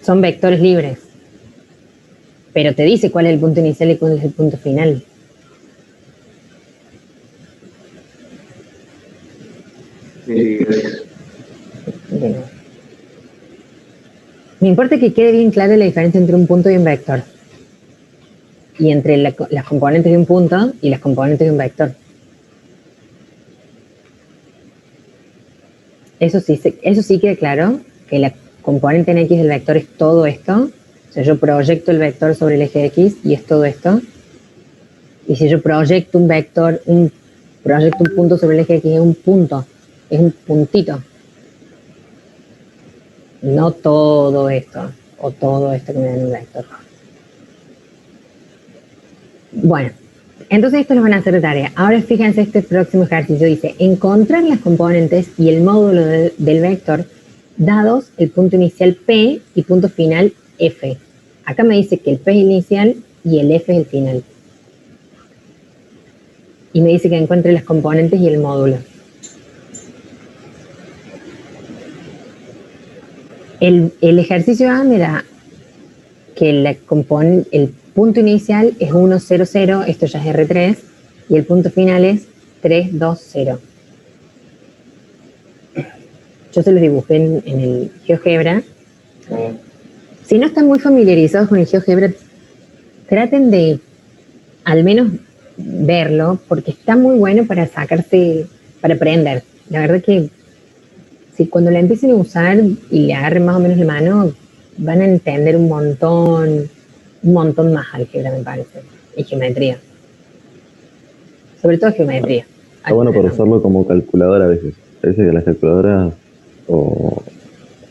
Son vectores libres. Pero te dice cuál es el punto inicial y cuál es el punto final. Sí, gracias. Me importa que quede bien clara la diferencia entre un punto y un vector. Y entre las componentes de un punto y las componentes de un vector. Eso sí queda claro, que la componente en X del vector es todo esto. O sea, yo proyecto el vector sobre el eje X y es todo esto. Y si yo proyecto un vector, proyecto un punto sobre el eje X, es un punto, es un puntito. No todo esto, o todo esto que me da en un vector. Bueno, entonces esto lo van a hacer de tarea. Ahora fíjense este próximo ejercicio. Dice, encontrar las componentes y el módulo del vector dados el punto inicial P y punto final F. Acá me dice que el P es el inicial y el F es el final. Y me dice que encuentre las componentes y el módulo. El ejercicio A me da que el punto inicial es 1, 0, 0, esto ya es R3, y el punto final es 3, 2, 0. Yo se los dibujé en el GeoGebra. Si no están muy familiarizados con el GeoGebra, traten de al menos verlo, porque está muy bueno para para aprender. La verdad que si cuando la empiecen a usar y le agarren más o menos la mano, van a entender un montón más álgebra, me parece, y geometría. Sobre todo geometría. Está bueno para usarlo como calculadora a veces. A veces que las calculadoras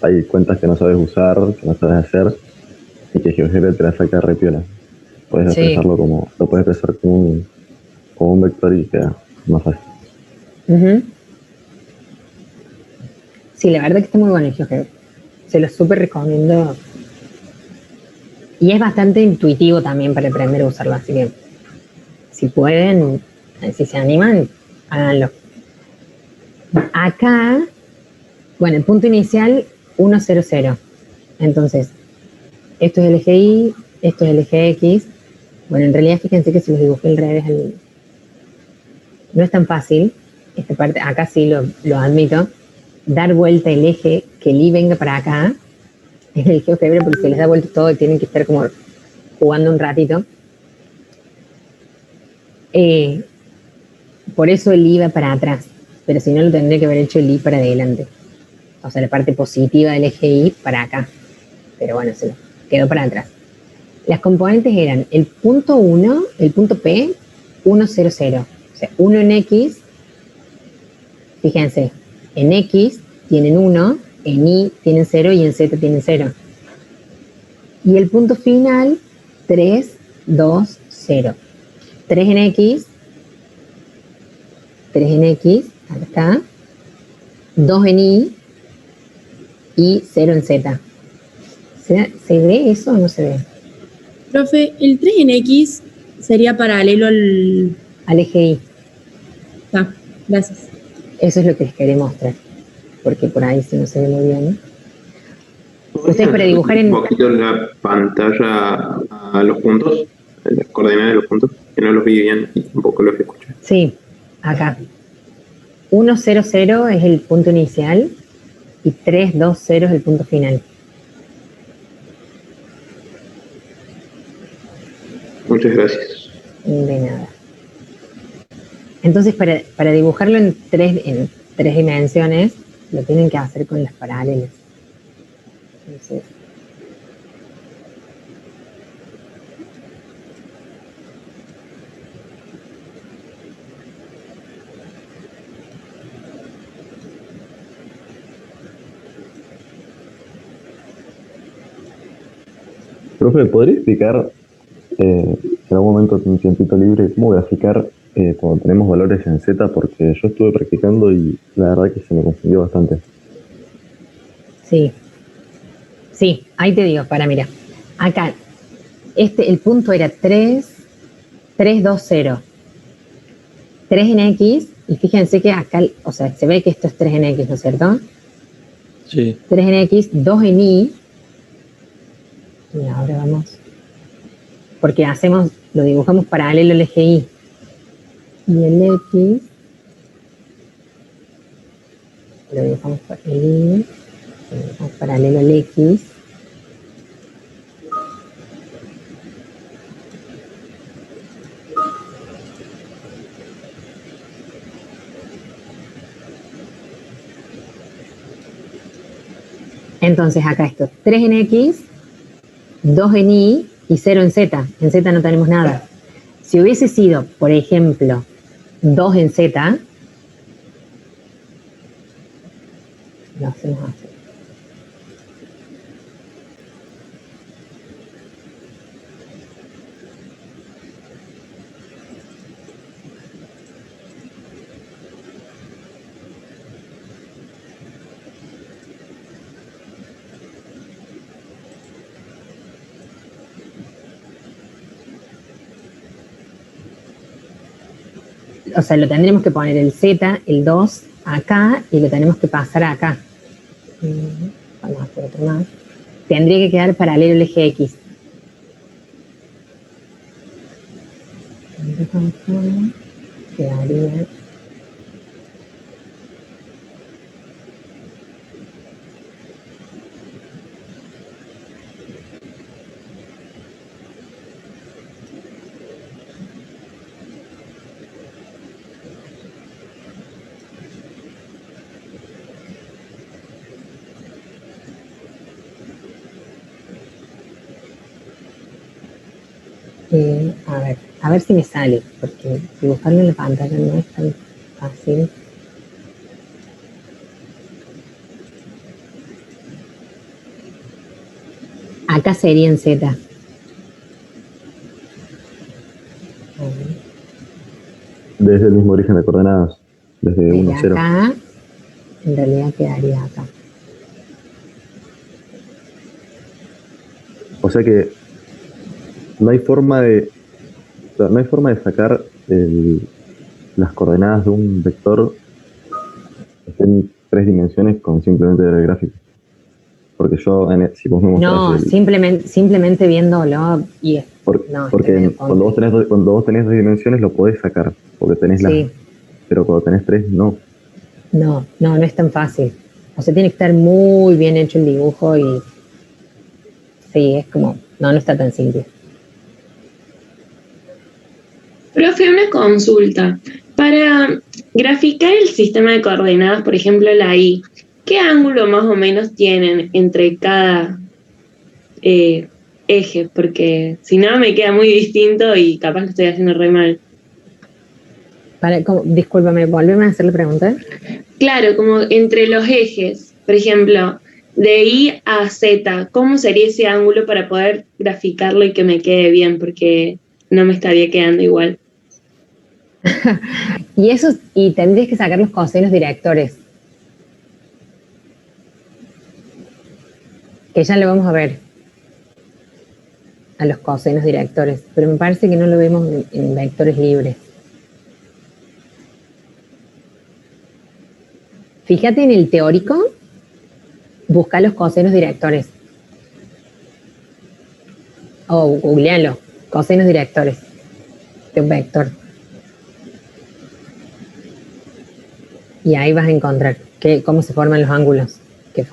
hay cuentas que no sabes usar, que no sabes hacer, y que GeoGebra te la saca re piola. Puedes expresarlo lo puedes expresar como como un vector y queda más fácil. Ujú. Sí, la verdad que está muy bueno el GeoGebra. Se lo súper recomiendo. Y es bastante intuitivo también para aprender a usarlo, así que si pueden, si se animan, háganlo. Acá, bueno, el punto inicial 1, 0, 0. Entonces, esto es el eje Y, esto es el eje X. Bueno, en realidad fíjense que si los dibujé al revés, no es tan fácil. Esta parte, acá sí lo admito. Dar vuelta el eje, que el Y venga para acá, es el GeoGebra porque se les da vuelta todo y tienen que estar como jugando un ratito. Por eso el I va para atrás, pero si no lo tendría que haber hecho el I para adelante. O sea, la parte positiva del eje Y para acá. Pero bueno, se lo quedó para atrás. Las componentes eran el punto 1, el punto P, 1, 0, 0. O sea, 1 en X, fíjense, en X tienen 1, en Y tienen 0 y en Z tienen 0. Y el punto final, 3, 2, 0. 3 en X, acá está, 2 en y 0 en Z. ¿Se ve eso o no se ve? Profe, el 3 en X sería paralelo al eje Y. Ah, gracias. Eso es lo que les quería mostrar, porque por ahí sí no se ve muy bien. Ustedes para dibujar en... Un poquito la pantalla a los puntos, las coordenadas de los puntos, que no los vi bien y tampoco los escuché. Sí, acá. 1, 0, 0 es el punto inicial y 3, 2, 0 es el punto final. Muchas gracias. De nada. Entonces, para dibujarlo en tres dimensiones, lo tienen que hacer con las paralelas. Entonces, Profe, ¿podría explicar, en algún momento un tiempito libre, cómo graficar cuando tenemos valores en Z? Porque yo estuve practicando y la verdad que se me confundió bastante. sí, ahí te digo, mira. Acá, el punto era 3, 3, 2, 0. 3 en X, y fíjense que acá, o sea, se ve que esto es 3 en X, ¿no es cierto? Sí. 3 en X, 2 en Y. Y ahora vamos. Porque lo dibujamos paralelo al eje Y. Y el X lo dibujamos paralelo al X. Entonces acá esto, 3 en X, 2 en Y y 0 en Z. En Z no tenemos nada. Si hubiese sido, por ejemplo, 2 en Z, lo hacemos así. O sea, lo tendremos que poner el Z, el 2 acá y lo tenemos que pasar acá. Vamos a hacer otro más. Tendría que quedar paralelo al eje X. Quedaría... a ver si me sale, porque dibujarlo en la pantalla no es tan fácil. Acá sería en Z. es el mismo origen de coordenadas, desde 1, 0. Acá, en realidad quedaría acá. O sea que no hay forma de sacar las coordenadas de un vector que esté en 3 dimensiones con simplemente ver el gráfico. Porque yo, si vos me mostrás No, simplemente viéndolo y porque cuando vos tenés 2 dimensiones lo podés sacar, porque tenés sí. pero cuando tenés 3 no. No es tan fácil. O sea, tiene que estar muy bien hecho el dibujo y sí, es como, no está tan simple. Profe, una consulta. Para graficar el sistema de coordenadas, por ejemplo, la Y, ¿qué ángulo más o menos tienen entre cada eje? Porque si no me queda muy distinto y capaz lo estoy haciendo re mal. Discúlpame, ¿volveme a hacer la pregunta? Claro, como entre los ejes, por ejemplo, de Y a Z, ¿cómo sería ese ángulo para poder graficarlo y que me quede bien? Porque no me estaría quedando igual. Y tendrías que sacar los cosenos directores. Que ya lo vamos a ver. A los cosenos directores. Pero me parece que no lo vemos en vectores libres. Fíjate en el teórico. Busca los cosenos directores. O googlealo. Cosenos directores. De un vector. Y ahí vas a encontrar cómo se forman los ángulos que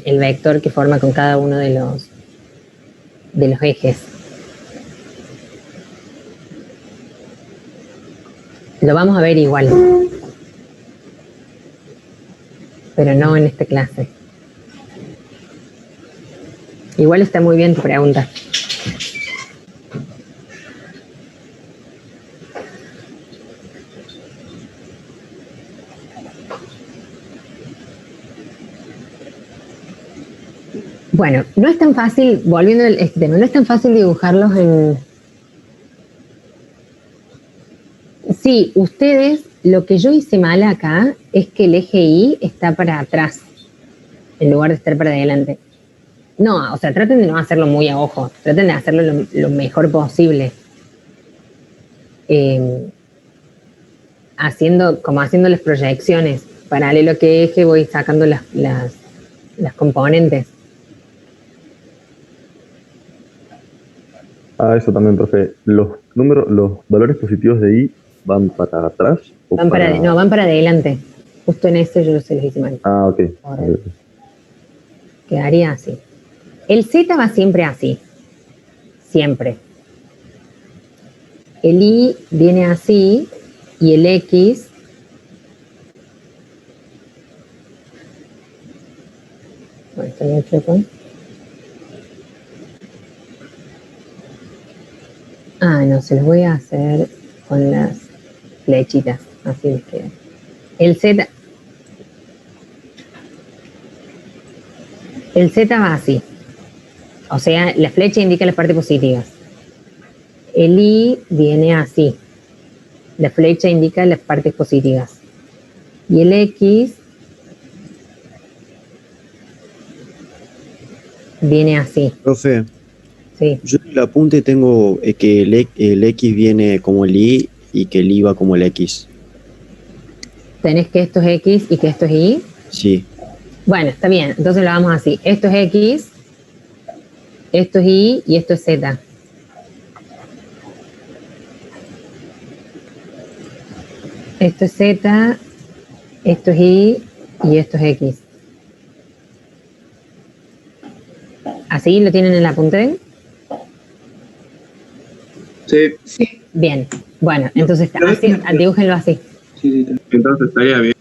el vector que forma con cada uno de los ejes. Lo vamos a ver igual, pero no en esta clase. Igual está muy bien tu pregunta. Bueno, no es tan fácil, volviendo a este tema, no es tan fácil dibujarlos en... Sí, ustedes, lo que yo hice mal acá es que el eje Y está para atrás, en lugar de estar para adelante. No, o sea, traten de no hacerlo muy a ojo, traten de hacerlo lo mejor posible. Haciendo las proyecciones, paralelo a qué eje voy sacando las componentes. Eso también, profe. ¿Los valores positivos de Y van para atrás? Van para adelante. Justo en este yo se los hice mal. Ok. Quedaría así. El Z va siempre así. Siempre. El Y viene así y el X bueno, esto no es chueco. No, se los voy a hacer con las flechitas, así les queda. El Z va así, o sea, la flecha indica las partes positivas. El Y viene así, la flecha indica las partes positivas. Y el X viene así. Profe. Sí. Yo en el apunte tengo que el X viene como el Y y que el Y va como el X. ¿Tenés que esto es X y que esto es Y? Sí. Bueno, está bien, entonces lo vamos así. Esto es X, esto es Y y esto es Z. Esto es Z, esto es Y y esto es X. ¿Así lo tienen en el apunte? Sí. Bien, bueno, entonces dibújenlo así. Sí. Entonces estaría bien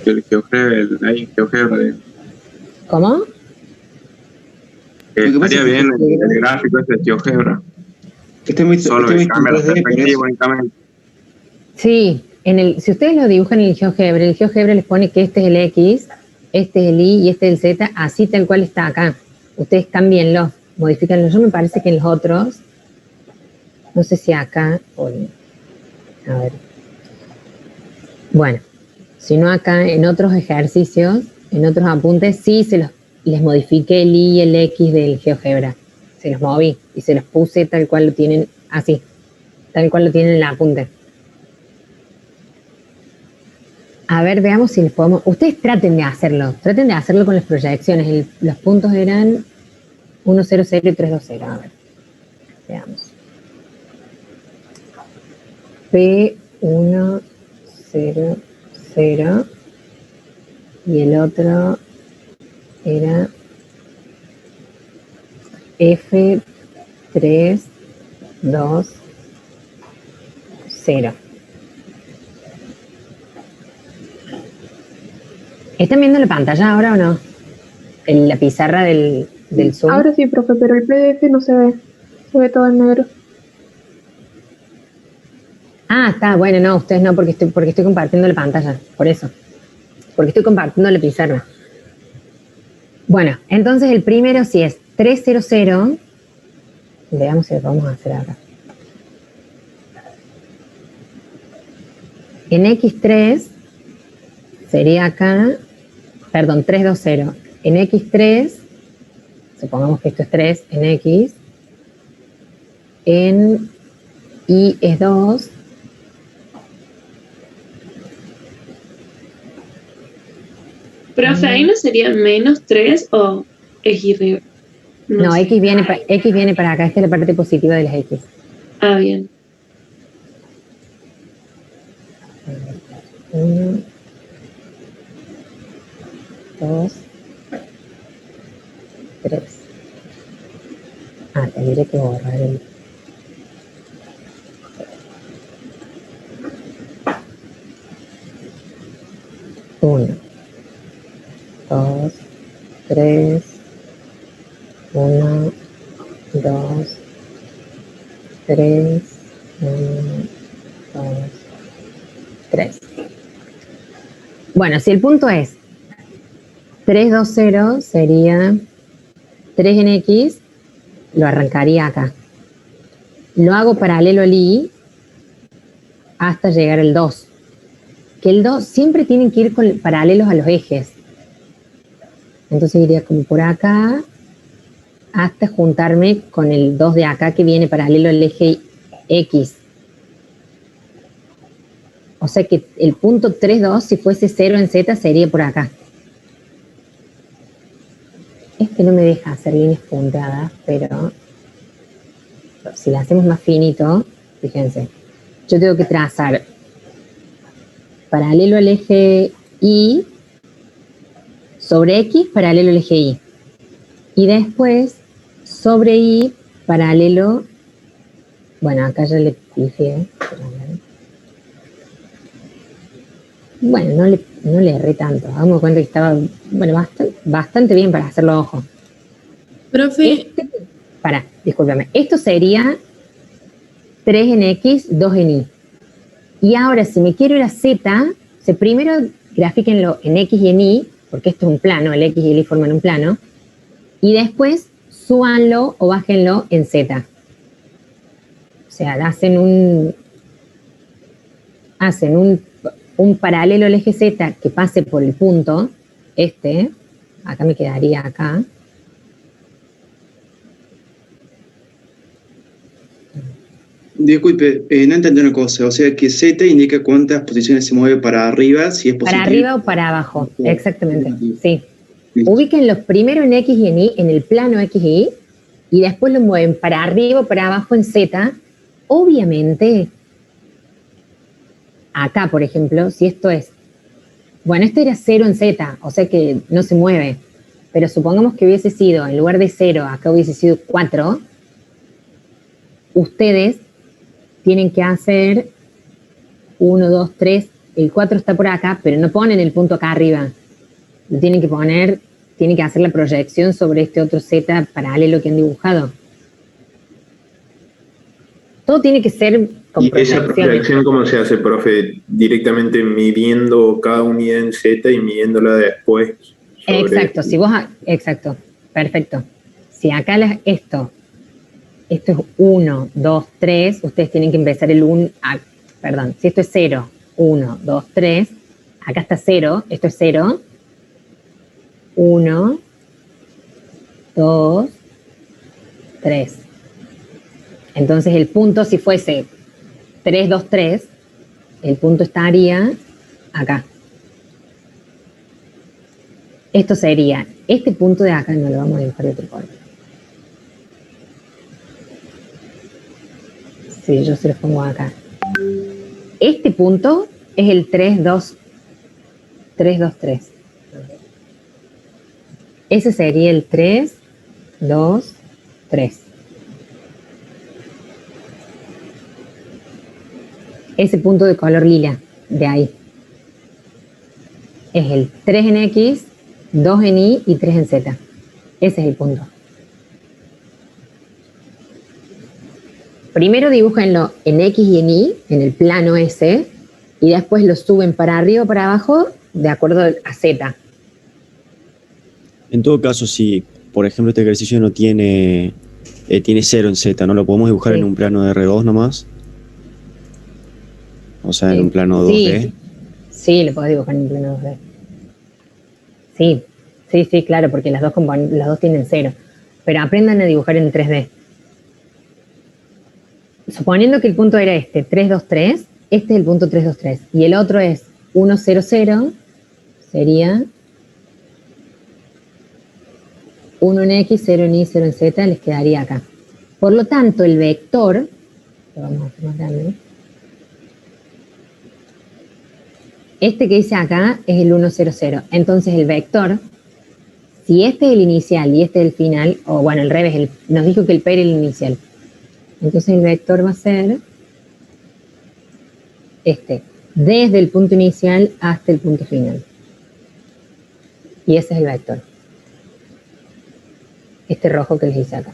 que el GeoGebra. ¿Cómo? Estaría bien el gráfico ese de GeoGebra. Solo que cambia la perspectiva únicamente. Sí, si ustedes lo dibujan en el GeoGebra les pone que este es el X, este es el Y y este es el Z, así tal cual está acá. Ustedes cámbienlo, modifícanlo. Yo me parece que en los otros, no sé si acá o a ver, Bueno, si no acá en otros ejercicios, en otros apuntes, sí les modifiqué el y el x del GeoGebra. Se los moví y se los puse tal cual lo tienen, así, tal cual lo tienen en el apunte. A ver, veamos si les podemos... Ustedes traten de hacerlo con las proyecciones. Los puntos eran 1, 0, 0 y 3, 2, 0. A ver, veamos. P1, 0, 0. Y el otro era F3, 2, 0. ¿Están viendo la pantalla ahora o no? En la pizarra del Zoom. Ahora sí, profe, pero el PDF no se ve. Se ve todo en negro. Ah, está, bueno, no, ustedes no, porque estoy compartiendo la pantalla, por eso. Porque estoy compartiendo la pizarra. Bueno, entonces el primero sí es 300. Veamos si lo vamos a hacer acá. En X3 sería acá, perdón, 320. En X3, supongamos que esto es 3 en X. En Y es 2. Profe, ¿ahí no sería menos 3 o X? No, X viene para acá. Esta es la parte positiva de las X. Ah, bien. 1, 2, 3. Ah, tendré que borrar el... Uno, 2, 3, 1, 2, 3, 1, 2, 3. Bueno, si el punto es 320 sería 3 en X, lo arrancaría acá. Lo hago paralelo al Y hasta llegar al 2. Que el 2 siempre tienen que ir paralelos a los ejes. Entonces iría como por acá hasta juntarme con el 2 de acá que viene paralelo al eje X. O sea que el punto 3,2, si fuese 0 en Z, sería por acá. Este no me deja hacer líneas punteadas, pero si la hacemos más finito, fíjense, yo tengo que trazar paralelo al eje Y sobre X, paralelo al eje Y. Y después, sobre Y, paralelo, bueno, acá ya le dije, bueno, no le erré tanto, hagamos cuenta que estaba, bueno, bastante bien para hacerlo a ojo. Profe. Discúlpame, esto sería 3 en X, 2 en Y. Y ahora, si me quiero ir a Z, primero grafíquenlo en X y en Y, porque esto es un plano, el X y el Y forman un plano, y después súbanlo o bájenlo en Z. O sea, hacen un paralelo al eje Z que pase por el punto, acá me quedaría acá. Disculpe, no entendí una cosa, o sea que Z indica cuántas posiciones se mueve para arriba, si es positivo. Para arriba o para abajo, exactamente, sí. Ubíquenlos primero en X y en Y, en el plano X y Y después lo mueven para arriba o para abajo en Z. Obviamente, acá, por ejemplo, si esto es, bueno, esto era 0 en Z, o sea que no se mueve, pero supongamos que hubiese sido, en lugar de 0, acá hubiese sido 4, ustedes tienen que hacer 1, 2, 3, el 4 está por acá, pero no ponen el punto acá arriba. Lo tienen que hacer la proyección sobre este otro Z paralelo que han dibujado. Todo tiene que ser con ¿Y esa proyección cómo se hace, profe? Directamente midiendo cada unidad en Z y midiéndola después. Exacto, exacto, perfecto. Si acá esto es 1, 2, 3, ustedes tienen que empezar el 1, perdón, si esto es 0, 1, 2, 3. Acá está 0, esto es 0. 1, 2, 3. Entonces el punto, si fuese 3, 2, 3, el punto estaría acá. Esto sería, este punto de acá, no lo vamos a dibujar de otro color. Sí, yo se los pongo acá. Este punto es el 3, 2, 3, 2, 3. Ese sería el 3, 2, 3. Ese punto de color lila, de ahí. Es el 3 en X, 2 en Y y 3 en Z. Ese es el punto. Primero dibújenlo en X y en Y, en el plano S, y después lo suben para arriba o para abajo, de acuerdo a Z. En todo caso, si, por ejemplo, este ejercicio no tiene 0 en Z, ¿no lo podemos dibujar en un plano de R2 nomás? O sea, en un plano 2D. Sí, lo podés dibujar en un plano 2D. Sí, claro, porque las dos tienen 0. Pero aprendan a dibujar en 3D. Suponiendo que el punto era este, 3, 2, 3, este es el punto 3, 2, 3. Y el otro es 1, 0, 0, sería 1 en X, 0 en Y, 0 en Z, les quedaría acá. Por lo tanto, el vector, lo vamos a hacer más grande, este que dice acá es el 1, 0, 0. Entonces el vector, si este es el inicial y este es el final, o bueno, al revés, nos dijo que el P era el inicial. Entonces el vector va a ser este, desde el punto inicial hasta el punto final. Y ese es el vector. Este rojo que les hice acá.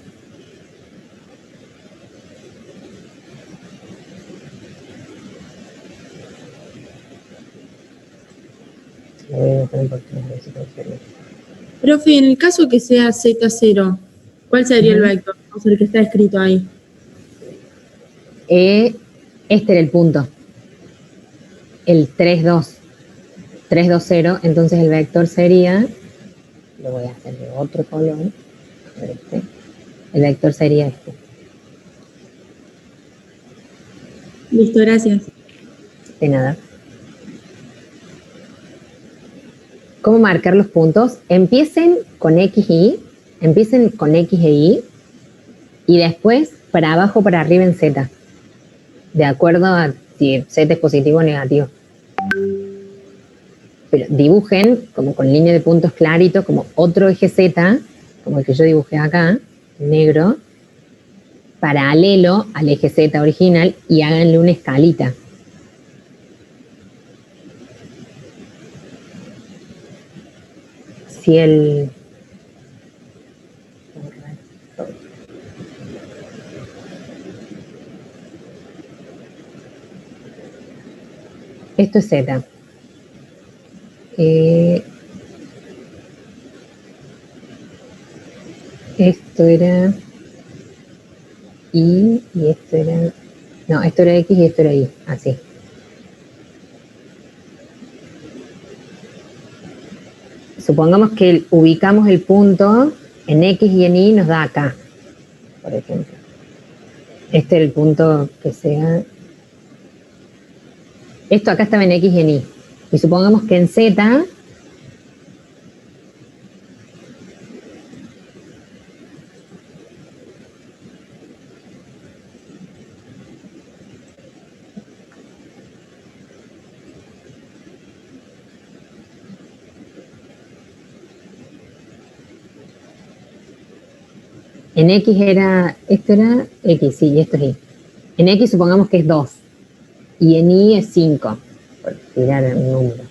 Lo voy a dejar un poquito más, a ver si puedo hacerlo. Profe, en el caso que sea Z0, ¿cuál sería el vector? O sea, el que está escrito ahí. Este era el punto. El 3, 2. 3, 2, 0. Entonces el vector sería, lo voy a hacer de otro color. Este. El vector sería este. Listo, gracias. De nada. ¿Cómo marcar los puntos? Empiecen con X e Y, y después para abajo, para arriba en Z. De acuerdo a si Z es positivo o negativo. Pero dibujen como con línea de puntos clarito, como otro eje Z, como el que yo dibujé acá, negro, paralelo al eje Z original, y háganle una escalita. Si el... Esto es Z. Esto era Y y esto era... No, esto era X y esto era Y. Así. Supongamos que ubicamos el punto en X y en Y, nos da acá, por ejemplo. Este es el punto que sea... Esto acá estaba en X y en Y. Y supongamos que en Z... En X era, esto era X, sí, y esto es Y. En X supongamos que es 2. Y en Y es 5, por tirar un número.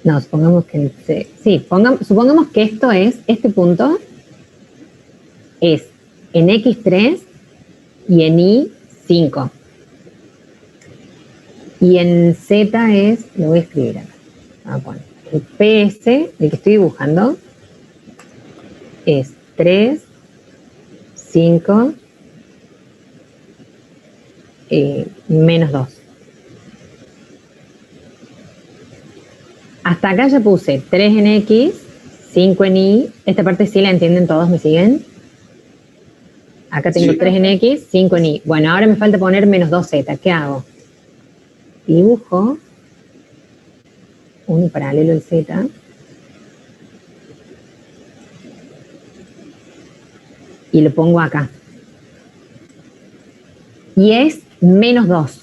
No, supongamos que supongamos que esto es, este punto es en X3 y en Y 5. Y en Z es, lo voy a escribir acá. Bueno, el PS, el que estoy dibujando, es 3, 5 menos 2. Hasta acá ya puse 3 en X, 5 en Y. Esta parte sí la entienden todos, ¿me siguen? Acá tengo 3 en X, 5 en Y. Bueno, ahora me falta poner menos 2Z. ¿Qué hago? Dibujo un paralelo al Z. Y lo pongo acá. Y es menos 2.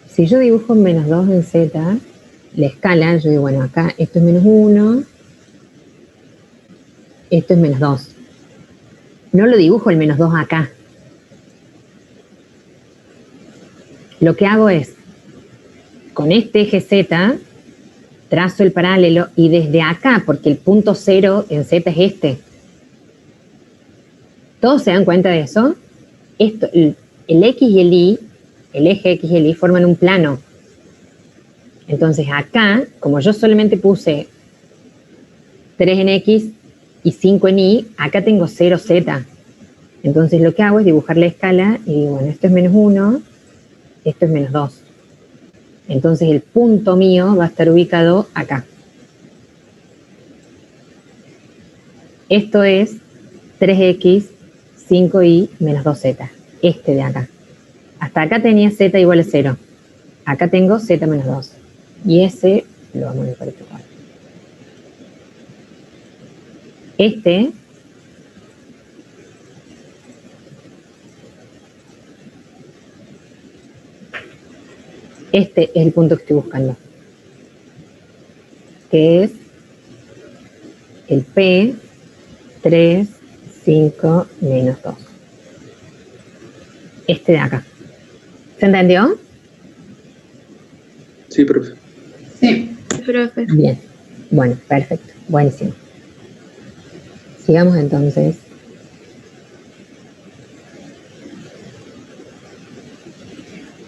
Si yo dibujo menos 2 en Z, la escala, yo digo, bueno, acá esto es menos 1, esto es menos 2. No lo dibujo el menos 2 acá. Lo que hago es, con este eje Z, trazo el paralelo y desde acá, porque el punto 0 en Z es este. ¿Todos se dan cuenta de eso? Esto, el X y el Y, el eje X y el Y forman un plano. Entonces acá, como yo solamente puse 3 en X y 5 en Y, acá tengo 0Z. Entonces lo que hago es dibujar la escala y digo, bueno, esto es menos 1, esto es menos 2. Entonces el punto mío va a estar ubicado acá. Esto es 3X, 5Y, menos 2Z. Este de acá. Hasta acá tenía Z igual a 0. Acá tengo Z menos 2. Y ese lo vamos a dibujar igual. Este es el punto que estoy buscando, que es el P 3, 5, menos 2. Este de acá. ¿Se entendió? Sí, profe. Sí, profe. Bien. Bueno, perfecto. Buenísimo. Sigamos entonces.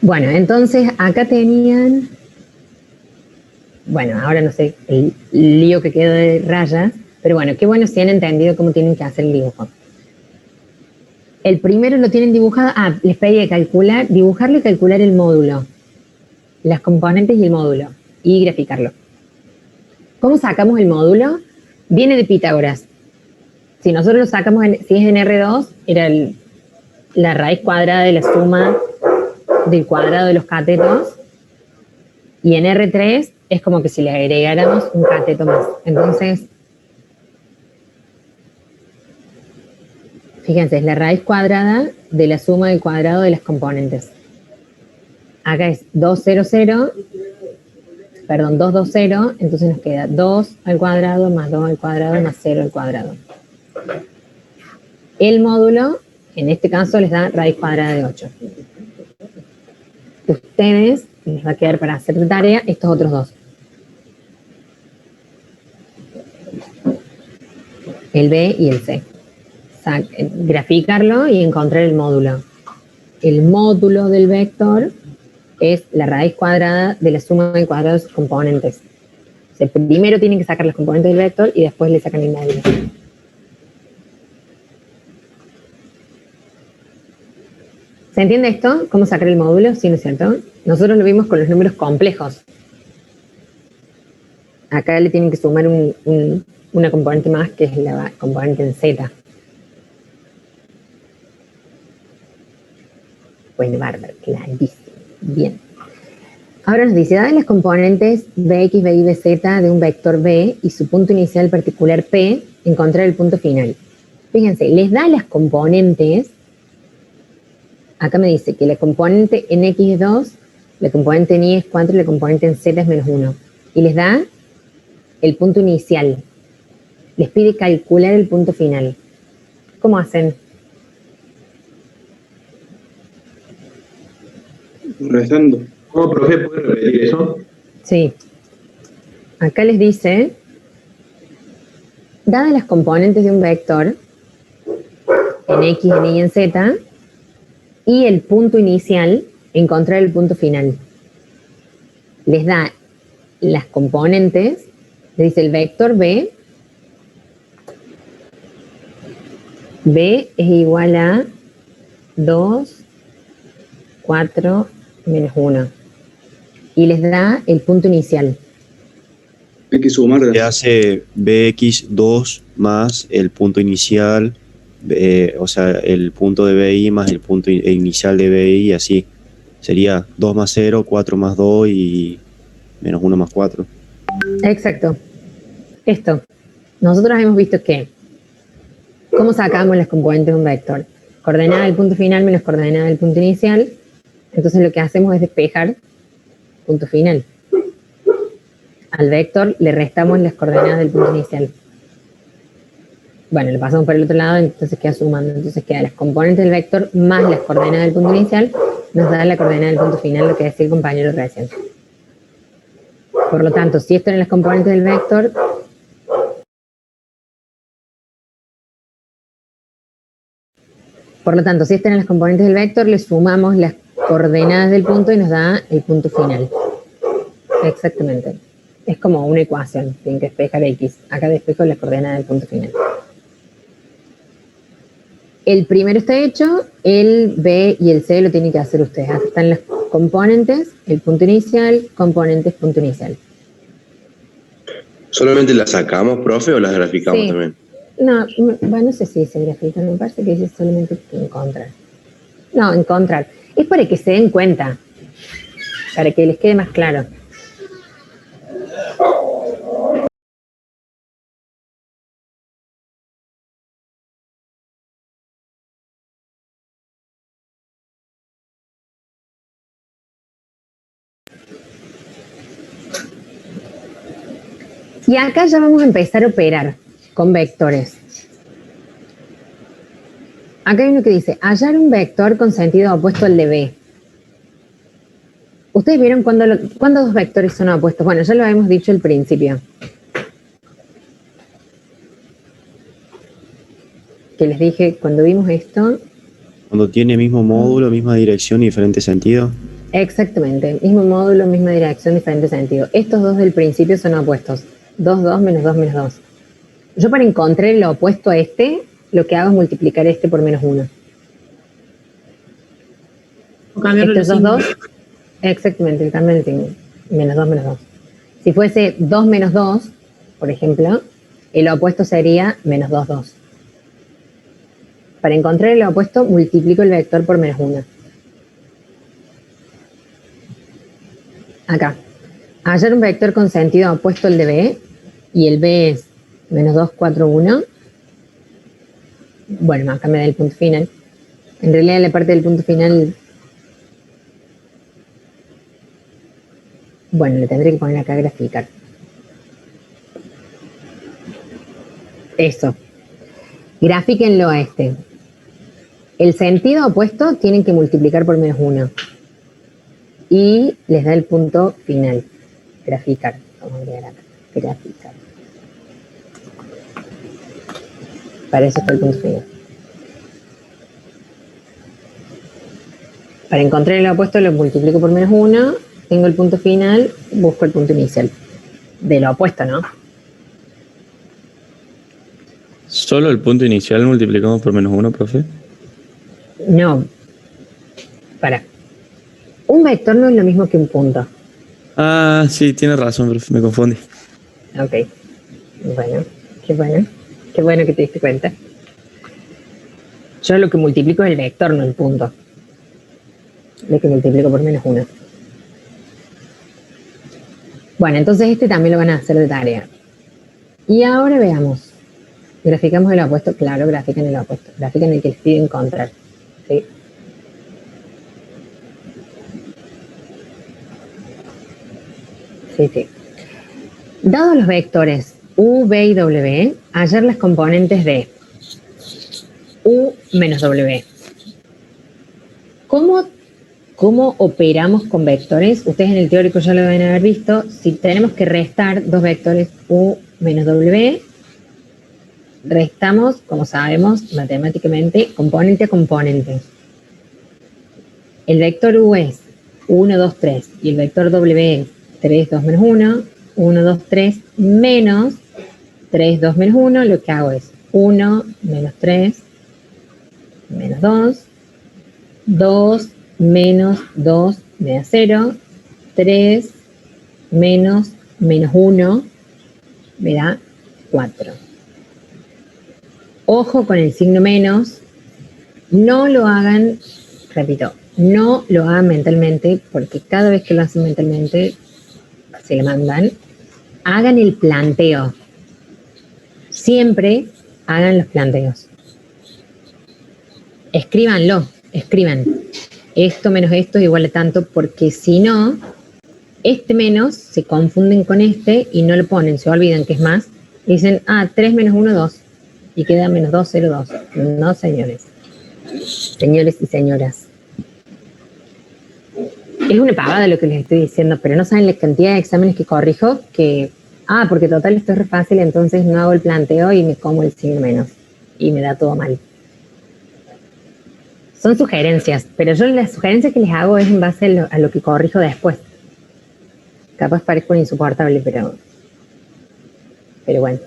Bueno, entonces acá tenían, bueno, ahora no sé el lío que quedó de rayas, pero bueno, qué bueno si han entendido cómo tienen que hacer el dibujo. El primero lo tienen dibujado, les pedí de dibujarlo y calcular el módulo, las componentes y el módulo, y graficarlo. ¿Cómo sacamos el módulo? Viene de Pitágoras. Si nosotros lo sacamos, si es en R2, era la raíz cuadrada de la suma del cuadrado de los catetos, y en R3 es como que si le agregáramos un cateto más. Entonces, fíjense, es la raíz cuadrada de la suma del cuadrado de las componentes. Acá es 220, entonces nos queda 2 al cuadrado más 2 al cuadrado más 0 al cuadrado. El módulo, en este caso, les da raíz cuadrada de 8. Ustedes les va a quedar para hacer tarea estos otros dos. El B y el C. Graficarlo y encontrar el módulo. El módulo del vector es la raíz cuadrada de la suma de cuadrados de sus componentes. O sea, primero tienen que sacar los componentes del vector y después le sacan el módulo. ¿Se entiende esto? ¿Cómo sacar el módulo? Sí, ¿no es cierto? Nosotros lo vimos con los números complejos. Acá le tienen que sumar una componente más, que es la componente en Z. Bueno, bárbaro, clarísimo. Bien. Ahora nos dice, dadas las componentes Bx, By, Bz de un vector B y su punto inicial particular P, encontrar el punto final. Fíjense, les da las componentes. Acá me dice que la componente en X es 2, la componente en Y es 4 y la componente en Z es menos 1. Y les da el punto inicial. Les pide calcular el punto final. ¿Cómo hacen? Restando. ¿Cómo, profe, puede repetir eso? Sí. Acá les dice, dadas las componentes de un vector, en X, en Y y en Z, y el punto inicial, encontrar el punto final. Les da las componentes, les dice el vector B B es igual a 2, 4, menos 1. Y les da el punto inicial. Hay que sumar. Se hace bx2 más el punto inicial, o sea, el punto de BI más el punto inicial de BI, y así. Sería 2 más 0, 4 más 2 y menos 1 más 4. Exacto. Esto. Nosotros hemos visto que, ¿cómo sacamos las componentes de un vector? Coordenada del punto final menos coordenada del punto inicial. Entonces lo que hacemos es despejar punto final. Al vector le restamos las coordenadas del punto inicial. Bueno, lo pasamos por el otro lado, entonces queda sumando. Entonces queda las componentes del vector más las coordenadas del punto inicial, nos da la coordenada del punto final, lo que decía el compañero recién. Por lo tanto, si esto eran las componentes del vector, le sumamos las coordenadas del punto y nos da el punto final. Exactamente. Es como una ecuación, tienen que despejar X. Acá despejo las coordenadas del punto final. El primero está hecho, el B y el C lo tienen que hacer ustedes. Acá están las componentes, el punto inicial, componentes, punto inicial. ¿Solamente las sacamos, profe, o las graficamos también? No, bueno, no sé si se grafica, me parece que dice solamente encontrar. No, encontrar. Es para que se den cuenta, para que les quede más claro. Y acá ya vamos a empezar a operar con vectores. Acá hay uno que dice, hallar un vector con sentido opuesto al de B. ¿Ustedes vieron cuándo dos vectores son opuestos? Bueno, ya lo habíamos dicho al principio. Que les dije, cuando vimos esto... Cuando tiene mismo módulo, misma dirección y diferente sentido. Exactamente, mismo módulo, misma dirección, diferente sentido. Estos dos del principio son opuestos. 2, 2, menos 2, menos 2. Yo para encontrar el opuesto a este, lo que hago es multiplicar este por menos 1. O cambiarlo Estos los 2, exactamente, el cambio del signo. Menos 2, menos 2. Si fuese 2 menos 2, por ejemplo, el opuesto sería menos 2, 2. Para encontrar el opuesto, multiplico el vector por menos 1. Acá. Hallar un vector con sentido opuesto al de B, y el B es menos 2, 4, 1. Bueno, acá me da el punto final. En realidad la parte del punto final... Bueno, le tendré que poner acá a graficar. Eso. Grafíquenlo a este. El sentido opuesto tienen que multiplicar por menos 1. Y les da el punto final. Graficar. Vamos a agregar acá. Graficar. Para eso está el punto final. Para encontrar el opuesto lo multiplico por menos 1. Tengo el punto final. Busco el punto inicial. De lo opuesto, ¿no? ¿Solo el punto inicial multiplicamos por menos 1, profe? No. Para. Un vector no es lo mismo que un punto. Ah, sí, tiene razón, profe, me confundí. Ok. Bueno, qué bueno. Qué bueno que te diste cuenta. Yo lo que multiplico es el vector, no el punto. Lo que multiplico por menos 1. Bueno, entonces este también lo van a hacer de tarea. Y ahora veamos. Graficamos el opuesto. Claro, grafican el opuesto. Grafican el que les pide encontrar. ¿Sí? Sí, sí. Dados los vectores U, B y W, hallar las componentes de U menos W. ¿Cómo operamos con vectores? Ustedes en el teórico ya lo deben haber visto. Si tenemos que restar dos vectores U menos W, restamos, como sabemos, matemáticamente, componente a componente. El vector U es 1, 2, 3 y el vector W es 3, 2, menos 1, 1, 2, 3 menos 3, 2, menos 1. Lo que hago es 1 menos 3 menos 2, 2 menos 2 me da 0, 3 menos 1 me da 4. Ojo con el signo menos, no lo hagan, repito, no lo hagan mentalmente, porque cada vez que lo hacen mentalmente, se le mandan, hagan el planteo. Siempre hagan los planteos. Escríbanlo, escriban. Esto menos esto es igual a tanto, porque si no, este menos se confunden con este y no lo ponen, se olvidan que es más. Y dicen, 3 menos 1, 2. Y queda menos 2, 0, 2. No, señores. Señores y señoras. Es una pavada lo que les estoy diciendo, pero no saben la cantidad de exámenes que corrijo, que, porque total esto es re fácil, entonces no hago el planteo y me como el signo menos. Y me da todo mal. Son sugerencias, pero yo las sugerencias que les hago es en base a lo que corrijo después. Capaz parezco insoportable, pero bueno.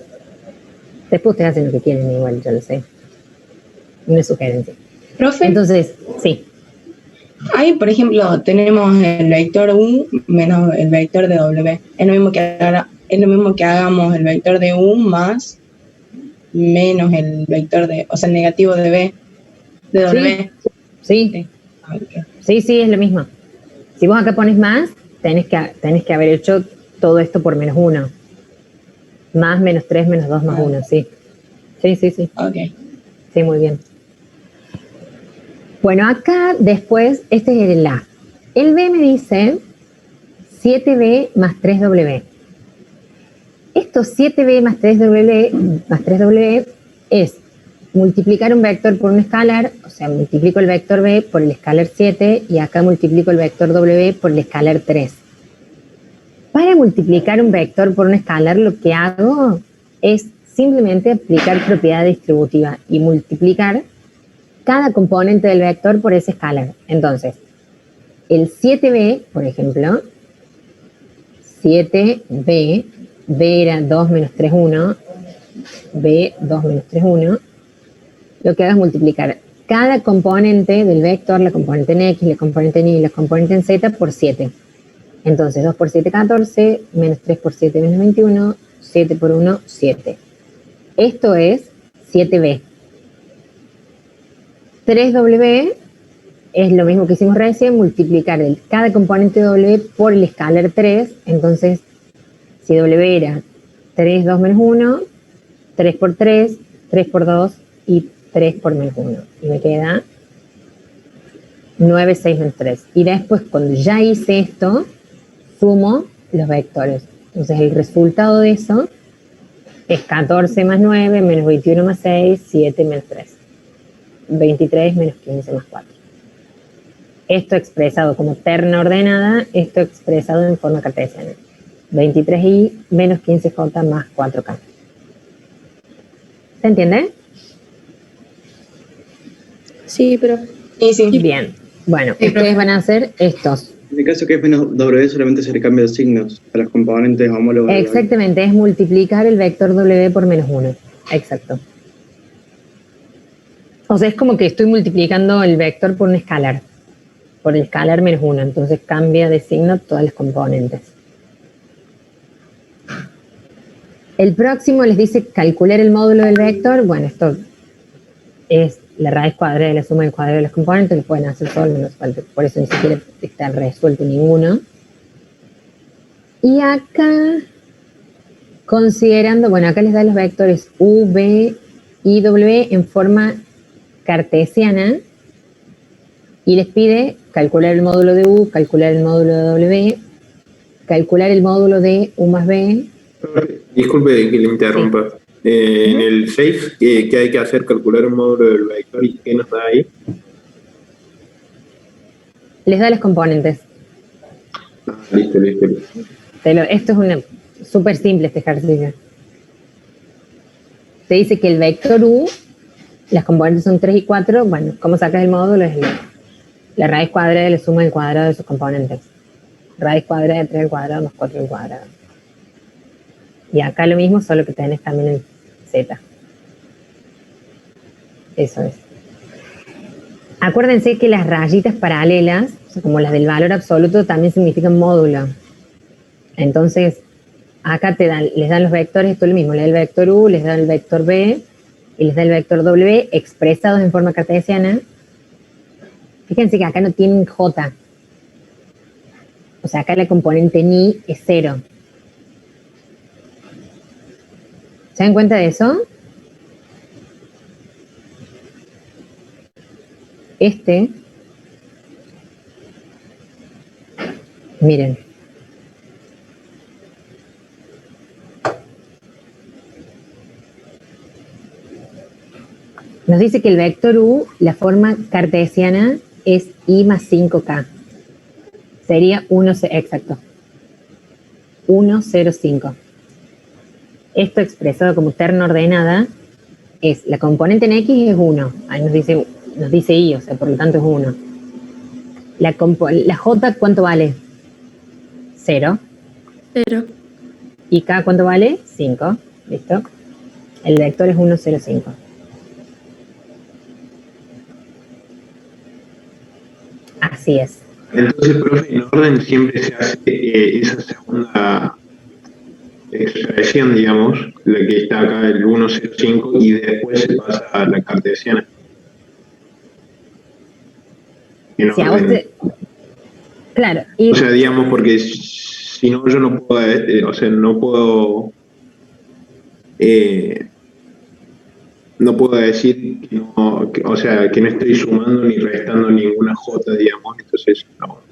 Después ustedes hacen lo que quieren igual, yo lo sé. Una sugerencia. Profe. Entonces, sí. Ahí, por ejemplo, tenemos el vector U menos el vector de W. Es lo mismo que hagamos el vector de U más menos el vector de, o sea, el negativo de B, de W. Sí, es lo mismo. Si vos acá pones más, tenés que haber hecho todo esto por menos 1. Más, menos 3, menos 2, más 1, sí. Sí. Ok. Sí, muy bien. Bueno, acá después, este es el A. El B me dice 7B más 3W. Estos 7B más 3W es multiplicar un vector por un escalar, o sea, multiplico el vector B por el escalar 7 y acá multiplico el vector W por el escalar 3. Para multiplicar un vector por un escalar lo que hago es simplemente aplicar propiedad distributiva y multiplicar cada componente del vector por ese escalar. Entonces, el 7B, por ejemplo, 7B, B era 2 menos 3, 1, B 2 menos 3, 1, lo que hago es multiplicar cada componente del vector, la componente en X, la componente en Y y la componente en Z por 7. Entonces, 2 por 7, 14, menos 3 por 7, menos 21, 7 por 1, 7. Esto es 7B. 3W es lo mismo que hicimos recién, multiplicar cada componente W por el escalar 3. Entonces, si W era 3, 2 menos 1, 3 por 3, 3 por 2 y 3 por menos 1. Y me queda 9, 6 menos 3. Y después, cuando ya hice esto, sumo los vectores. Entonces, el resultado de eso es 14 más 9, menos 21 más 6, 7 menos 3. 23 menos 15 más 4. Esto expresado como terna ordenada, esto expresado en forma cartesiana. 23i menos 15j más 4k. ¿Se entiende? Sí, pero... Sí. Bien. Bueno, ustedes van a hacer estos. En el caso que es menos W, solamente se le cambia los signos a los componentes homólogos. Exactamente, es multiplicar el vector W por menos 1. Exacto. O sea, es como que estoy multiplicando el vector por un escalar. Por el escalar menos 1. Entonces cambia de signo todas las componentes. El próximo les dice calcular el módulo del vector. Bueno, esto es la raíz cuadrada de la suma del cuadrado de los componentes. Lo pueden hacer solo, no hace falta. Por eso ni siquiera está resuelto ninguno. Y acá, considerando, bueno, acá les da los vectores U, V y W en forma cartesiana y les pide calcular el módulo de U, calcular el módulo de W, calcular el módulo de U más B. Disculpe que le interrumpa. En el 6, ¿qué hay que hacer? Calcular el módulo del vector y ¿qué nos da ahí? Les da los componentes. Listo. Esto es súper simple este ejercicio. Te dice que el vector U, las componentes son 3 y 4, bueno, ¿cómo sacas el módulo? Es la raíz cuadrada de la suma del cuadrado de sus componentes. Raíz cuadrada de 3 al cuadrado más 4 al cuadrado. Y acá lo mismo, solo que tenés también el Z. Eso es. Acuérdense que las rayitas paralelas, o sea, como las del valor absoluto, también significan módulo. Entonces, acá les dan los vectores, esto es lo mismo, les da el vector U, les da el vector B y les da el vector W expresados en forma cartesiana. Fíjense que acá no tienen J. O sea, acá la componente ni es 0. ¿Se dan cuenta de eso? Miren. Nos dice que el vector U, la forma cartesiana, es I más 5K. Sería 1, exacto. 1, 0, 5. Esto expresado como terna ordenada es, la componente en X es 1. Ahí nos dice Y, o sea, por lo tanto es 1. La J, ¿cuánto vale? 0. 0. ¿Y K cuánto vale? 5. ¿Listo? El vector es 1, 0, 5. Así es. Entonces, profe, en orden siempre se hace esa segunda expresión, digamos, la que está acá, el 105, y después se pasa a la cartesiana. Si a vos claro. O sea, digamos, porque si no, yo no puedo, o sea, no puedo decir que no, o sea, que no estoy sumando ni restando ninguna J, digamos, entonces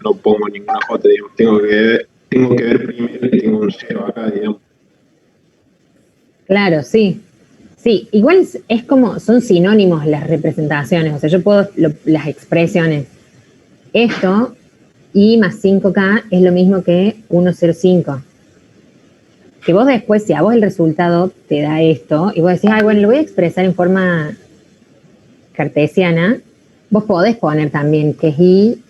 no pongo ninguna J, digamos, tengo que ver primero que tengo un 0 acá, digamos. Claro, sí. Sí, igual es como, son sinónimos las representaciones, o sea, yo puedo, las expresiones. Esto, I más 5K, es lo mismo que 105. Que vos después, si a vos el resultado te da esto, y vos decís, ay, bueno, lo voy a expresar en forma cartesiana, vos podés poner también que es I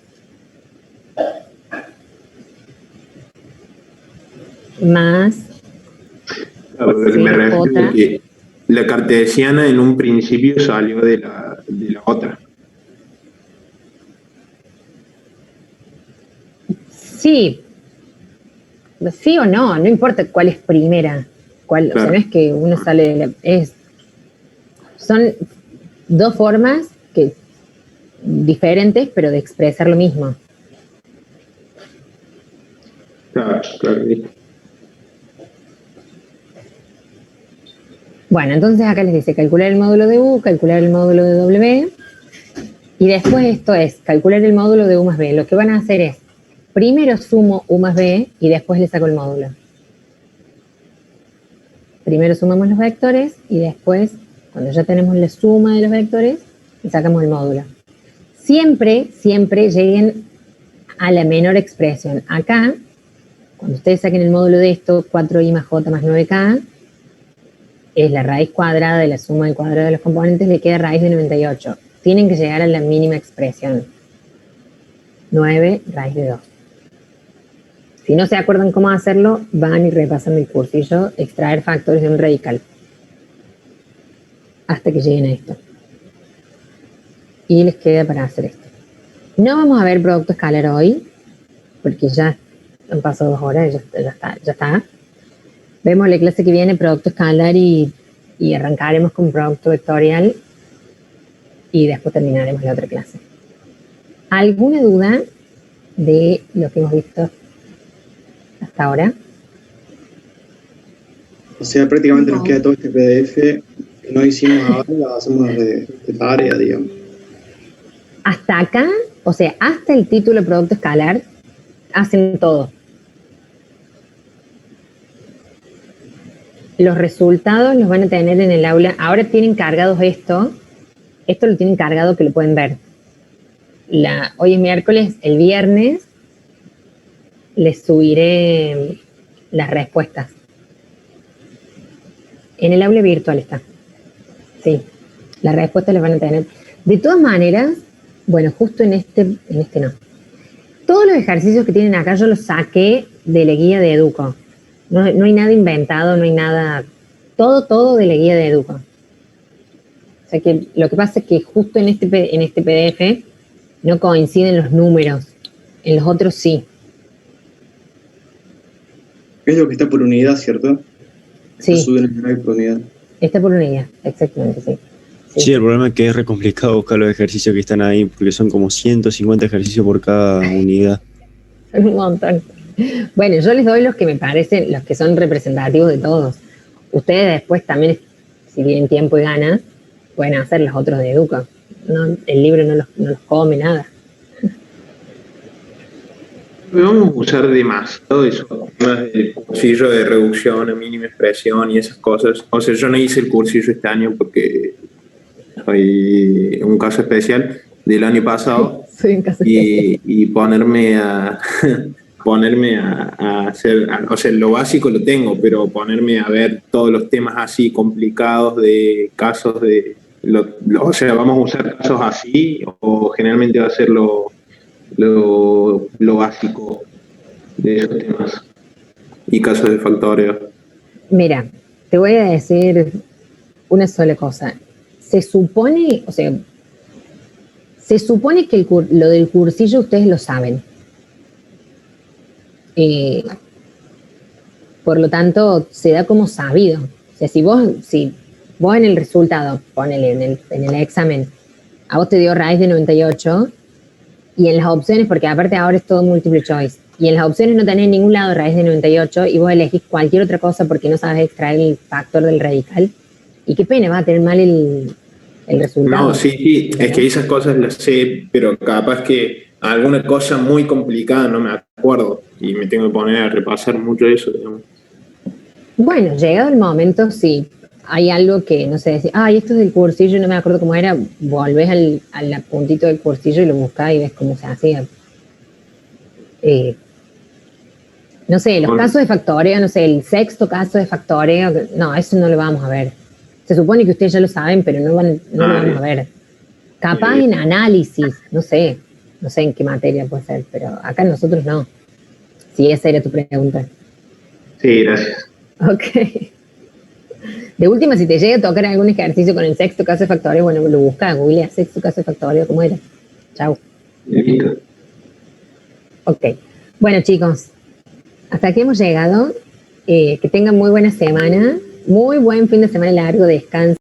más... Claro, me refiero a que la cartesiana en un principio salió de la otra. Sí. Sí o no, no importa cuál es primera. Claro. O sea, no es que uno sale son dos formas diferentes, pero de expresar lo mismo. Claro, claro. Bueno, entonces acá les dice calcular el módulo de U, calcular el módulo de W, y después esto es calcular el módulo de U más B. Lo que van a hacer es, primero sumo U más B y después le saco el módulo. Primero sumamos los vectores y después, cuando ya tenemos la suma de los vectores, le sacamos el módulo. Siempre, siempre lleguen a la menor expresión. Acá, cuando ustedes saquen el módulo de esto, 4i más j más 9k, es la raíz cuadrada de la suma del cuadrado de los componentes, le queda raíz de 98. Tienen que llegar a la mínima expresión. 9 raíz de 2. Si no se acuerdan cómo hacerlo, van y repasan el cursillo, extraer factores de un radical. Hasta que lleguen a esto. Y les queda para hacer esto. No vamos a ver producto escalar hoy, porque ya han pasado 2 horas, ya está. Vemos la clase que viene, producto escalar, y arrancaremos con producto vectorial, y después terminaremos la otra clase. ¿Alguna duda de lo que hemos visto hasta ahora? O sea, prácticamente nos queda todo este PDF que no hicimos ahora, lo hacemos de tarea, digamos. Hasta acá, o sea, hasta el título producto escalar, hacen todo. Los resultados los van a tener en el aula. Ahora tienen cargados esto lo tienen cargado que lo pueden ver. Hoy es miércoles, el viernes les subiré las respuestas. En el aula virtual está. Sí, las respuestas las van a tener. De todas maneras, bueno, justo en este no. Todos los ejercicios que tienen acá yo los saqué de la guía de Educo. No hay nada inventado, no hay nada... Todo de la guía de Educo. O sea que lo que pasa es que justo en este PDF no coinciden los números. En los otros sí. Es lo que está por unidad, ¿cierto? Sí. Está subiendo el drive por unidad. Está por unidad, exactamente, sí. Sí, el problema es que es re complicado buscar los ejercicios que están ahí, porque son como 150 ejercicios por cada unidad. Son un montón. Bueno, yo les doy los que me parecen, los que son representativos de todos. Ustedes después también, si tienen tiempo y ganas, pueden hacer los otros de Educa. No, el libro no los come nada. Vamos a usar demasiado esos temas del cursillo de reducción a mínima expresión y esas cosas. O sea, yo no hice el cursillo este año porque soy un caso especial del año pasado. Soy un caso y ponerme a hacer, o sea, lo básico lo tengo, pero ponerme a ver todos los temas así complicados de casos de, o sea, vamos a usar casos así o generalmente va a ser lo básico de esos temas y casos de factoreo. Mira, te voy a decir una sola cosa. Se supone, o sea, que lo del cursillo ustedes lo saben. Por lo tanto, se da como sabido. O sea, si vos en el resultado, ponele en el examen, a vos te dio raíz de 98, y en las opciones, porque aparte ahora es todo multiple choice, y en las opciones no tenés en ningún lado raíz de 98, y vos elegís cualquier otra cosa porque no sabes extraer el factor del radical, y qué pena, va a tener mal el resultado. No, sí, es que esas cosas las sé, pero capaz que alguna cosa muy complicada no me acuerdo, y me tengo que poner a repasar mucho eso, digamos. Bueno, llegado el momento, si hay algo que, no sé, decir, esto es del cursillo, no me acuerdo cómo era, volvés al puntito del cursillo y lo buscás y ves cómo se hacía. No sé, los casos de factoreo, no sé, el sexto caso de factoreo, no, eso no lo vamos a ver. Se supone que ustedes ya lo saben, pero no lo vamos a ver. Capaz en análisis, no sé en qué materia puede ser, pero acá nosotros no. Si esa era tu pregunta. Sí, gracias. Ok. De última, si te llega a tocar algún ejercicio con el sexto caso de factoreo, bueno, lo busca, googlea sexto caso de factoreo, ¿cómo era? Chau. Ok. Bueno, chicos, hasta aquí hemos llegado. Que tengan muy buena semana, muy buen fin de semana largo, descanso.